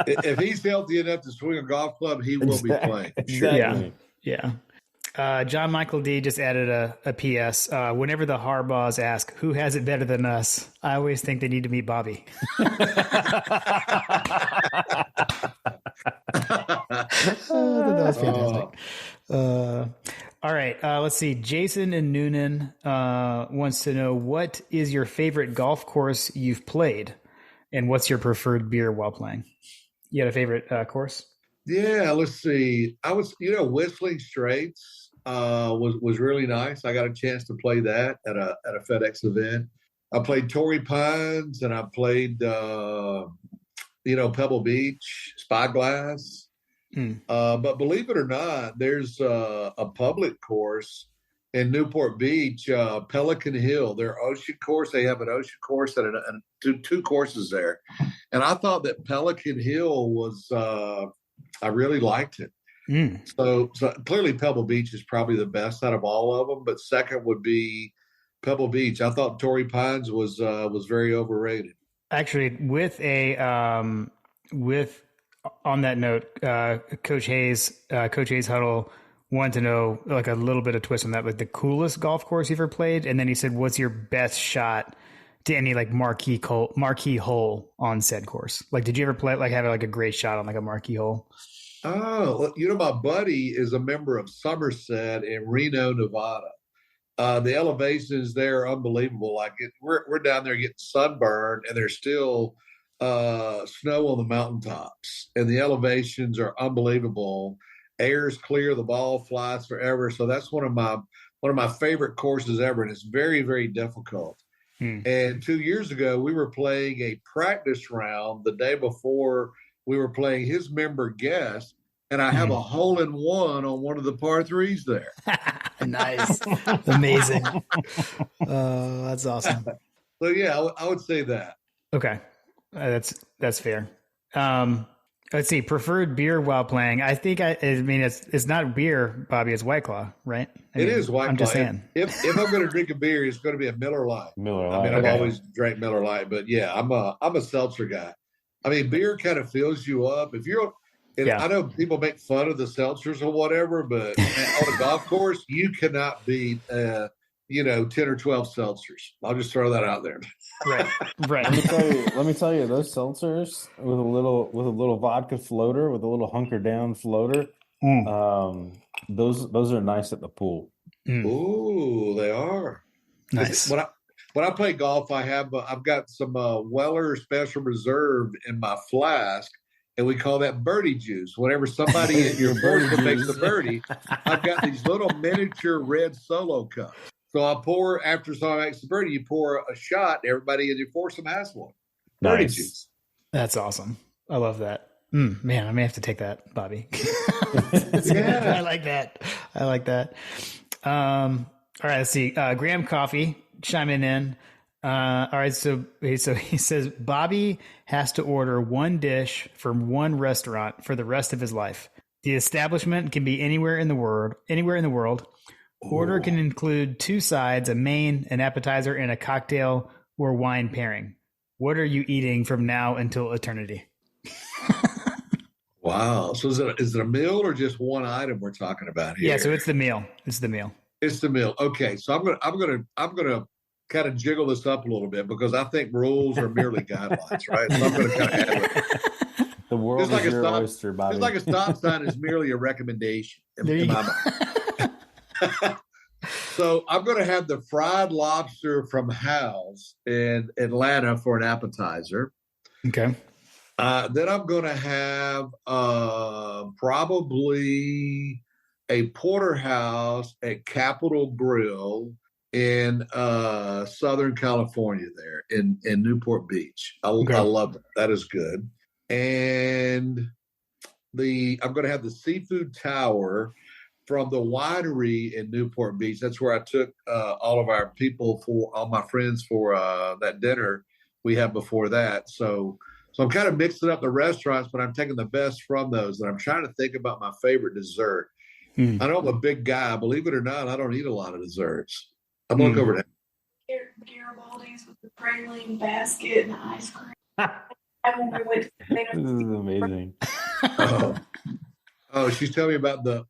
if he's healthy enough to swing a golf club, he will be playing.
Exactly.
Yeah. John Michael D just added a PS. Whenever the Harbaughs ask who has it better than us, I always think they need to meet Bobby. That was fantastic. All right. Let's see. Jason and Noonan wants to know, what is your favorite golf course you've played, and what's your preferred beer while playing? You had a favorite course?
Yeah, let's see. I was, Whistling Straits was really nice. I got a chance to play that at a FedEx event. I played Torrey Pines, and I played Pebble Beach, Spyglass. But believe it or not, there's a public course in Newport Beach, Pelican Hill, their ocean course. They have an ocean course and two courses there. And I thought that Pelican Hill was, I really liked it. So clearly Pebble Beach is probably the best out of all of them, but second would be Pebble Beach. I thought Torrey Pines was very overrated. Actually,
on that note, Coach Hayes Huddle wanted to know like a little bit of twist on that, like the coolest golf course you've ever played, and then he said, "What's your best shot to any like marquee hole on said course? Like, did you ever have like a great shot on like a marquee hole?"
Oh, my buddy is a member of Somerset in Reno, Nevada. The elevations there are unbelievable. Like we're down there getting sunburned, and there's still snow on the mountaintops, and the elevations are unbelievable. Air's clear, the ball flies forever. So that's one of my favorite courses ever, and it's very, very difficult. And 2 years ago, we were playing a practice round the day before we were playing his member guest, and I have a hole-in-one on one of the par threes there.
Nice. Amazing. That's awesome.
So, yeah, I would say that.
Okay. That's fair. Let's see. Preferred beer while playing. I think it's not beer, Bobby. It's White Claw, right?
It is White Claw.
I'm just saying.
If I'm going to drink a beer, it's going to be a Miller Lite. I've always drank Miller Lite, but yeah, I'm a seltzer guy. I mean, beer kind of fills you up. I know people make fun of the seltzers or whatever, but on a golf course, you cannot beat 10 or 12 seltzers. I'll just throw that out there.
Right.
Let me tell you, those seltzers with a little vodka floater, with a little hunker down floater, those are nice at the pool.
Ooh, they are
nice.
When I play golf, I've got some Weller Special Reserve in my flask, and we call that birdie juice. Whenever somebody in your foursome makes a birdie, I've got these little miniature red Solo cups. So I pour, after somebody makes a birdie, you pour a shot. Everybody in your foursome has one. Birdie juice.
That's awesome. I love that. Man, I may have to take that, Bobby.
Yeah.
I like that. All right, let's see. Graham Coffee chiming in. All right, so he says Bobby has to order one dish from one restaurant for the rest of his life. The establishment can be anywhere in the world. Order can include 2 sides, a main, an appetizer, and a cocktail or wine pairing. What are you eating from now until eternity?
Wow. So is it a meal or just one item we're talking about here?
Yeah, so it's the meal. It's the meal.
It's the meal. Okay, so I'm gonna kind of jiggle this up a little bit because I think rules are merely guidelines, right? So I'm gonna kind of add it.
The world
Just like
is
a
your
stop,
oyster, Bobby.
just like a stop sign is merely a recommendation
There you
in
go.
my mind. So I'm going to have the fried lobster from Hal's in Atlanta for an appetizer.
Okay.
Then I'm going to have probably a porterhouse at Capitol Grill in Southern California, there in Newport Beach. I love it. That is good. And I'm going to have the seafood tower from the winery in Newport Beach. That's where I took all my friends for that dinner we had before that. So I'm kind of mixing up the restaurants, but I'm taking the best from those. And I'm trying to think about my favorite dessert. I know I'm a big guy. Believe it or not, I don't eat a lot of desserts. I'm going to look over there.
Garibaldi's with the praline basket and ice cream.
This is amazing.
Oh, she's telling me about the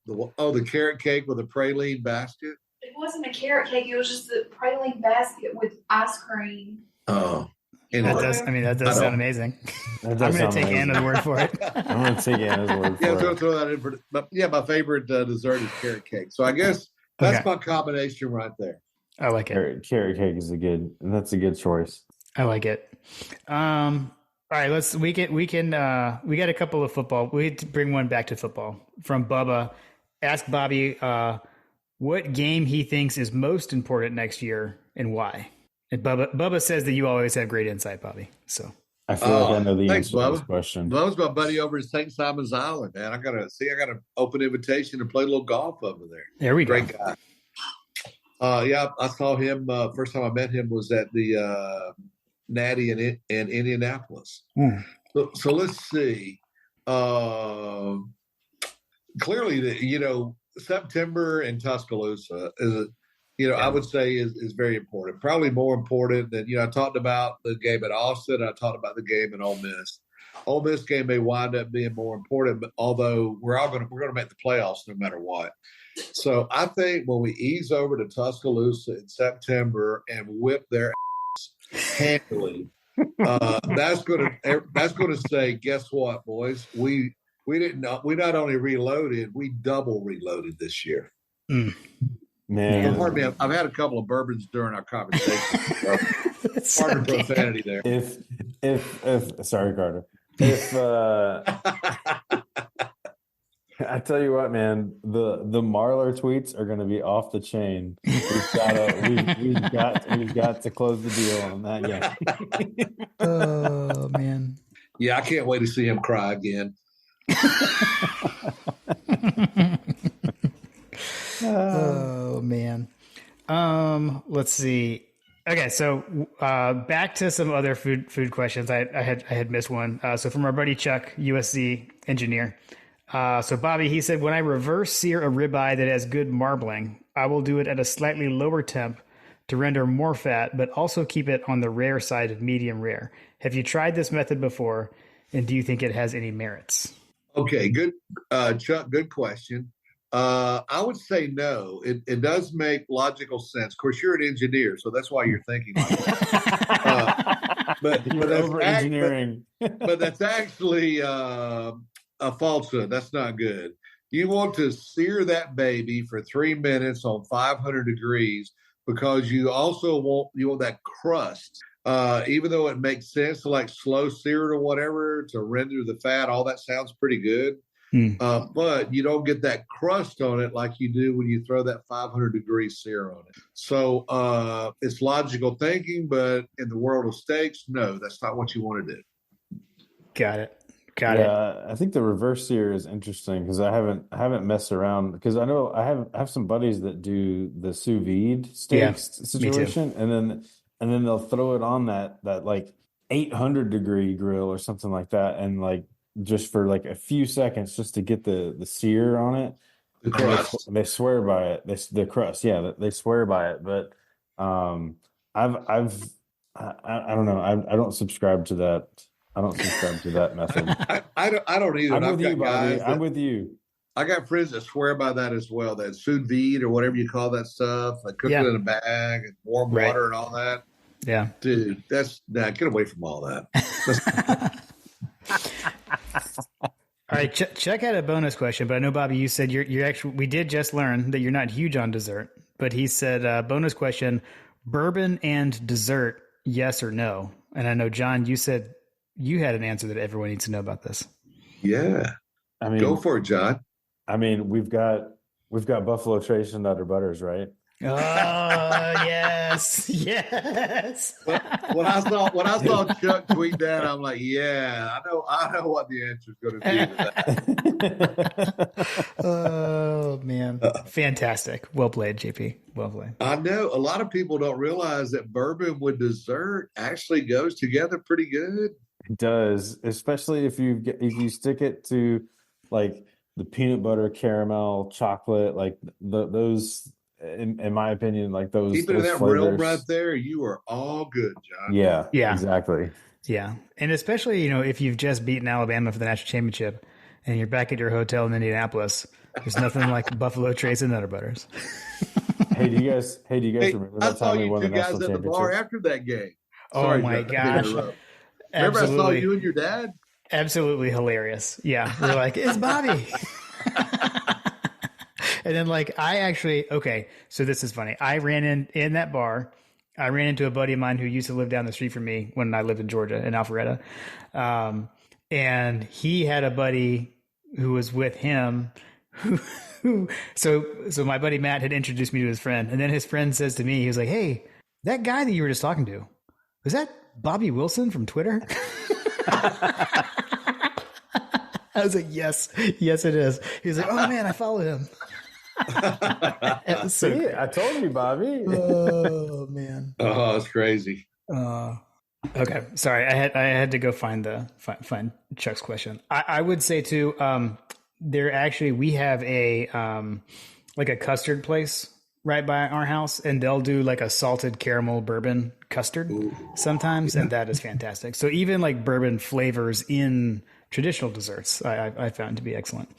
carrot cake with a praline basket.
It wasn't a carrot cake. It was just a praline basket with ice cream.
Oh,
that does sound amazing. I'm going to take Anna's word for it.
I'm going to take Anna's word for
yeah,
it.
throw that in for. But yeah, my favorite dessert is carrot cake. So I guess that's my combination right there.
I like it.
Carrot cake is that's a good choice.
I like it. All right, we got a couple of football. We had to bring one back to football from Bubba. Ask Bobby what game he thinks is most important next year and why. And Bubba says that you always have great insight, Bobby. So
I feel like I know the answer to this question.
Bubba's my buddy over at St. Simon's Island, man. I got an open invitation to play a little golf over there.
There we go.
Great guy. Yeah, I saw him. First time I met him was at the Natty in Indianapolis. So let's see. Clearly, September in Tuscaloosa is, I would say is very important. Probably more important than, I talked about the game at Austin. I talked about the game at Ole Miss. Ole Miss game may wind up being more important, but although we're going to make the playoffs no matter what. So I think when we ease over to Tuscaloosa in September and whip their ass handily, that's going to say, guess what, boys? We not only reloaded, we double reloaded this year.
Man,
pardon me, I've had a couple of bourbons during our conversation. Pardon the profanity there.
If sorry, Carter. If I tell you what, man, the Marlar tweets are going to be off the chain. We've got to close the deal on that. Yeah.
Oh man.
Yeah, I can't wait to see him cry again.
Oh man. Let's see. Okay, so back to some other food questions. I had missed one. So from our buddy Chuck, USC engineer. So Bobby, he said, when I reverse sear a ribeye that has good marbling, I will do it at a slightly lower temp to render more fat, but also keep it on the rare side of medium rare. Have you tried this method before, and do you think it has any merits?
Okay, good, Chuck. Good question. I would say no. It does make logical sense. Of course, you're an engineer, so that's why you're thinking like that. But that's
over engineering.
But that's actually a falsehood. That's not good. You want to sear that baby for 3 minutes on 500 degrees because you also want that crust. Even though it makes sense to like slow sear it or whatever to render the fat, all that sounds pretty good. But you don't get that crust on it like you do when you throw that 500-degree sear on it. So it's logical thinking, but in the world of steaks, no, that's not what you want to do.
Got it.
I think the reverse sear is interesting because I haven't messed around because I know I have some buddies that do the sous vide steaks situation, and then they'll throw it on that like 800-degree grill or something like that, and like just for like a few seconds just to get the sear on it.
The crust.
They swear by it. The crust, they swear by it. But I don't know. I don't subscribe to I don't subscribe to that method.
I don't either.
I'm
And I've
with you,
got
Bobby.
guys
I'm
that
with you.
I got friends that swear by that as well. That sous vide or whatever you call that stuff, like cook
Yeah.
it in a bag and warm
Right.
water and all that.
Yeah.
Dude, get away from all that.
All right, check out a bonus question. But I know, Bobby, you said you're actually. We did just learn that you're not huge on dessert. But he said, bonus question: bourbon and dessert, yes or no? And I know, John, you said you had an answer that everyone needs to know about this.
Yeah,
I mean,
go for it, John.
I mean, we've got Buffalo Trace and Nutter Butters, right?
Oh yes, yes.
When I saw Chuck tweet that, I'm like, yeah, I know what the answer is going to be to that.
Oh man, fantastic! Well played, JP. Well played.
I know a lot of people don't realize that bourbon with dessert actually goes together pretty good.
It does, especially if you stick it to like the peanut butter, caramel, chocolate, like those. In my opinion, like those.
Keep it in
those
that
flavors.
realm right there. You are all good, John.
Yeah.
Yeah.
Exactly.
Yeah, and especially if you've just beaten Alabama for the national championship, and you're back at your hotel in Indianapolis. There's nothing like Buffalo Trace and Nutter Butters.
Hey, do you guys remember
I
that
saw
time we
you
won
two
the
guys
national
at the bar
championship?
after that game.
Oh
Sorry,
my
John,
gosh.
remember
Absolutely.
I saw you and your dad?
Absolutely hilarious. Yeah. We're like, it's Bobby. And then so this is funny. I ran in that bar. I ran into a buddy of mine who used to live down the street from me when I lived in Georgia in Alpharetta. And he had a buddy who was with him so my buddy Matt had introduced me to his friend. And then his friend says to me, he was like, hey, that guy that you were just talking to, was that Bobby Wilson from Twitter? I was like, yes, it is. He was like, oh man, I follow him.
See, I told you, Bobby.
Oh man.
Oh, that's crazy.
Okay, sorry, I had to go find Chuck's question. I would say too, we have a like a custard place right by our house, and they'll do like a salted caramel bourbon custard sometimes, and that is fantastic. So even like bourbon flavors in traditional desserts, I found to be excellent.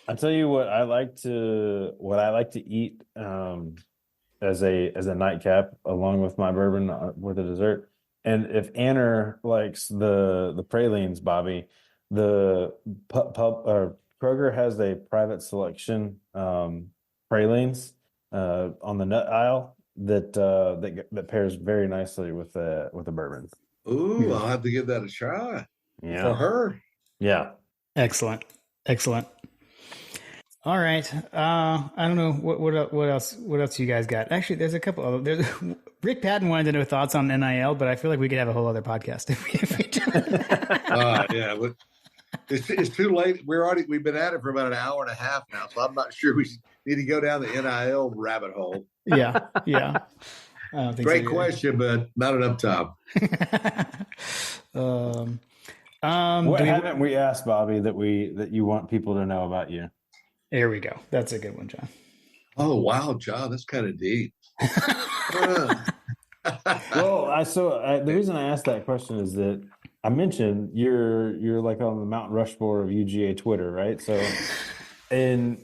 I'll tell you what I like to eat as a nightcap along with my bourbon with a dessert. And if Anner likes the pralines, Bobby, the Kroger has a private selection pralines on the nut aisle that pairs very nicely with a bourbon.
Ooh, I'll have to give that a try for her.
Yeah.
Excellent. All right. I don't know what else you guys got. Actually, there's a couple of Rick Patton wanted to know thoughts on NIL, but I feel like we could have a whole other podcast if we do it.
Yeah, but it's too late. We've been at it for about an hour and a half now, so I'm not sure we need to go down the NIL rabbit hole.
Yeah. I don't think
Great
so
question, but not enough time.
What haven't we asked, Bobby, that you want people to know about you?
There we go. That's a good one, John.
Oh wow, John, that's kind of deep.
Well, the reason I asked that question is that I mentioned you're like on the Mount Rushmore of UGA Twitter, right? So, and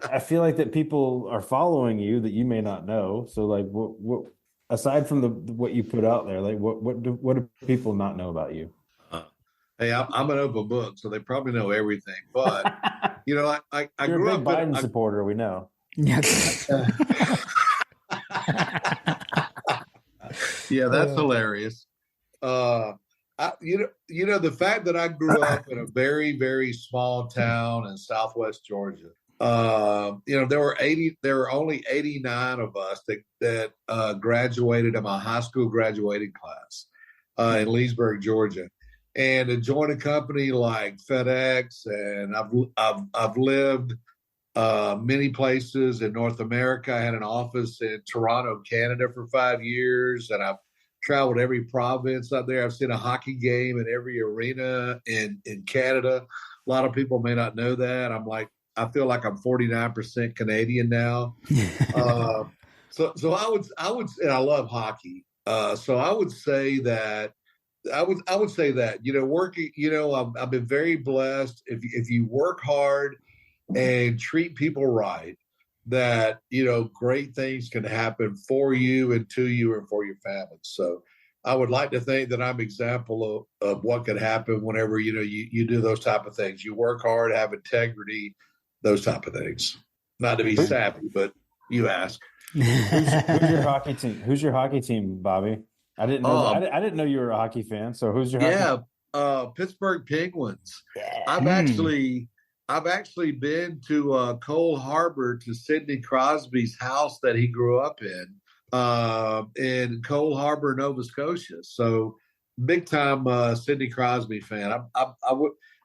I feel like that people are following you that you may not know. So, like, what aside from what you put out there, like, what do people not know about you?
Hey, I'm an open book, so they probably know everything. But I
You're
grew
a
up
big Biden supporter. We know.
Yes.
Yeah, that's hilarious. The fact that I grew up in a very, very small town in Southwest Georgia. There were only 89 of us that graduated in my high school graduating class in Leesburg, Georgia. And to join a company like FedEx, and I've lived many places in North America. I had an office in Toronto, Canada for 5 years, and I've traveled every province out there. I've seen a hockey game in every arena in Canada. A lot of people may not know that. I feel like I'm 49% Canadian now. So I would, and I love hockey. So I would say that I would say that, working, I've been very blessed. If you work hard and treat people right, that, great things can happen for you and to you and for your family. So I would like to think that I'm example of what could happen whenever, you do those type of things. You work hard, have integrity, those type of things. Not to be sappy, but you ask.
Who's your hockey team? Who's your hockey team, Bobby? I didn't know. I didn't know you were a hockey fan. So who's your hockey?
Pittsburgh Penguins.
Yeah.
I've actually been to Cole Harbor to Sidney Crosby's house that he grew up in Cole Harbor, Nova Scotia. So big time Sidney Crosby fan.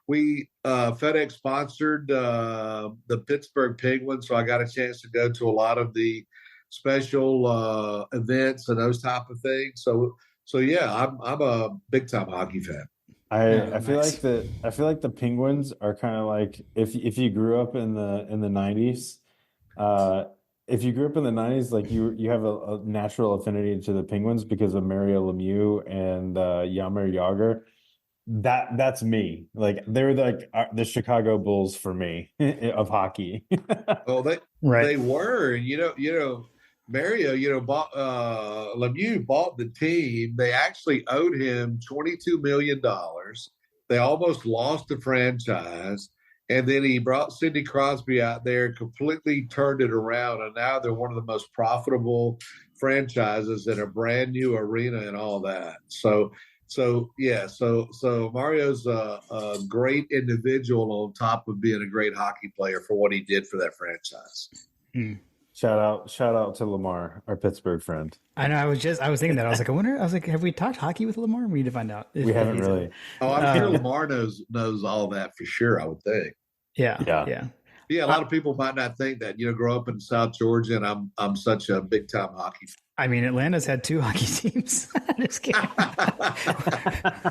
We FedEx sponsored the Pittsburgh Penguins, so I got a chance to go to a lot of the special events and those type of things. So yeah, I'm a big time hockey fan.
I feel like the Penguins are kind of like if you grew up in the 90s, if you grew up in the 90s, like you have a natural affinity to the Penguins because of Mario Lemieux and Jaromir Jagr. That's me. Like they're like the Chicago Bulls for me of hockey.
Well, they were, Mario, Lemieux bought the team. They actually owed him $22 million. They almost lost the franchise. And then he brought Sidney Crosby out there, completely turned it around. And now they're one of the most profitable franchises in a brand new arena and all that. So Mario's a great individual on top of being a great hockey player for what he did for that franchise.
Shout out to Lamar, our Pittsburgh friend.
I know. I was thinking that. I was like, have we talked hockey with Lamar? We need to find out.
We haven't really.
Oh, I'm sure Lamar knows all that for sure. I would think.
Yeah.
A lot of people might not think that. Grow up in South Georgia, and I'm such a big time hockey fan.
I mean, Atlanta's had 2 hockey teams. Just kidding.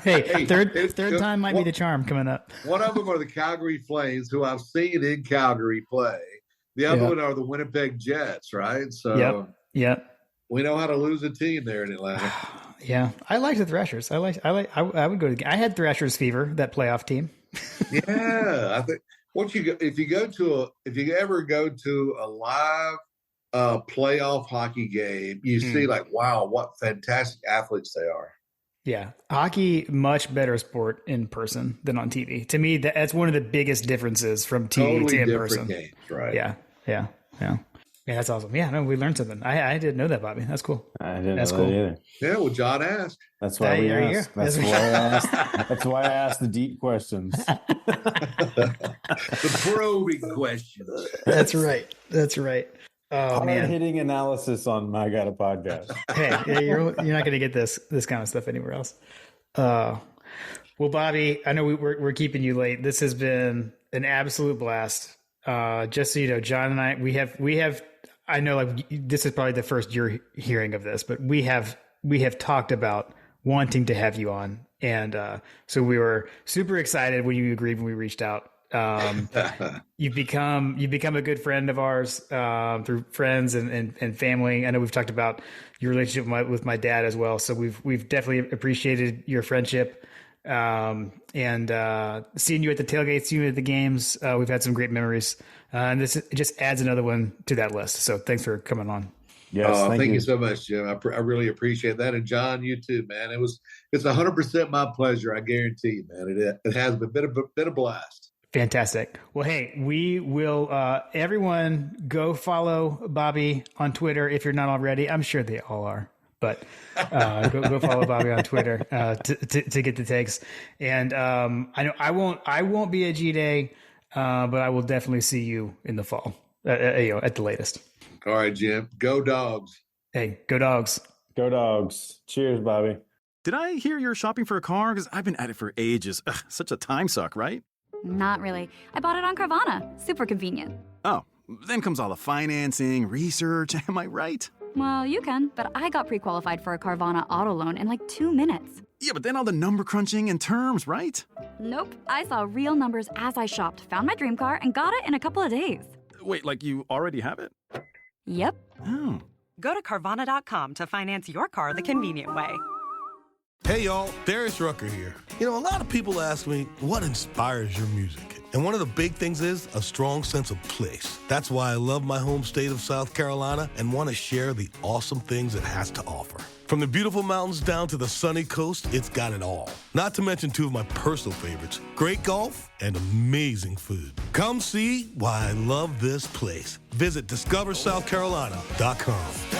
Hey, third time might be the charm coming up.
One of them are the Calgary Flames, who I've seen in Calgary play. The other one are the Winnipeg Jets, right? So
yep.
We know how to lose a team there in Atlanta.
Yeah, I like the Thrashers. I would go to. I had Thrashers fever, that playoff team.
Yeah, I think if you ever go to a live playoff hockey game, you see like, wow, what fantastic athletes they are.
Yeah, hockey, much better sport in person than on TV. To me, that's one of the biggest differences from TV to in person.
Games, right?
Yeah, that's awesome. Yeah, no, we learned something. I didn't know that, Bobby. That's cool.
I didn't know that either.
Yeah, well, John asked.
That's why we asked. That's why I asked the deep questions.
The probing questions.
That's right. Oh,
hard-hitting analysis on My Got a Podcast.
Hey, you're not going to get this kind of stuff anywhere else. Well, Bobby, I know we're keeping you late. This has been an absolute blast. Just so you know, John and I, we have. I know, like, this is probably the first you're hearing of this, but we have talked about wanting to have you on, and so we were super excited when you agreed when we reached out. You've become a good friend of ours through friends and family. I know we've talked about your relationship with my dad as well, so we've definitely appreciated your friendship. And seeing you at the tailgate, seeing you at the games, we've had some great memories. And this just adds another one to that list. So thanks for coming on.
Yes,
thank you so much, Jim. I really appreciate that. And John, you too, man. It's 100% my pleasure. I guarantee you, man. It has been a blast.
Fantastic. Well, hey, we will, everyone go follow Bobby on Twitter if you're not already. I'm sure they all are, but go follow Bobby on Twitter to get the takes. And I know I won't be at G-Day, but I will definitely see you in the fall, at the latest.
All right, Jim. Go Dogs.
Hey, go Dogs.
Go Dogs. Cheers, Bobby.
Did I hear you're shopping for a car? Because I've been at it for ages. Ugh, such a time suck, right?
Not really. I bought it on Carvana. Super convenient.
Oh, then comes all the financing, research. Am I right?
Well, you can, but I got pre-qualified for a Carvana auto loan in like 2 minutes.
Yeah, but then all the number crunching and terms, right?
Nope. I saw real numbers as I shopped, found my dream car, and got it in a couple of days.
Wait, like you already have it?
Yep.
Oh.
Go to Carvana.com to finance your car the convenient way. Hey y'all, Darius Rucker here. You know, a lot of people ask me, what inspires your music? And one of the big things is a strong sense of place. That's why I love my home state of South Carolina and want to share the awesome things it has to offer. From the beautiful mountains down to the sunny coast, it's got it all. Not to mention two of my personal favorites, great golf and amazing food. Come see why I love this place. Visit discoversouthcarolina.com.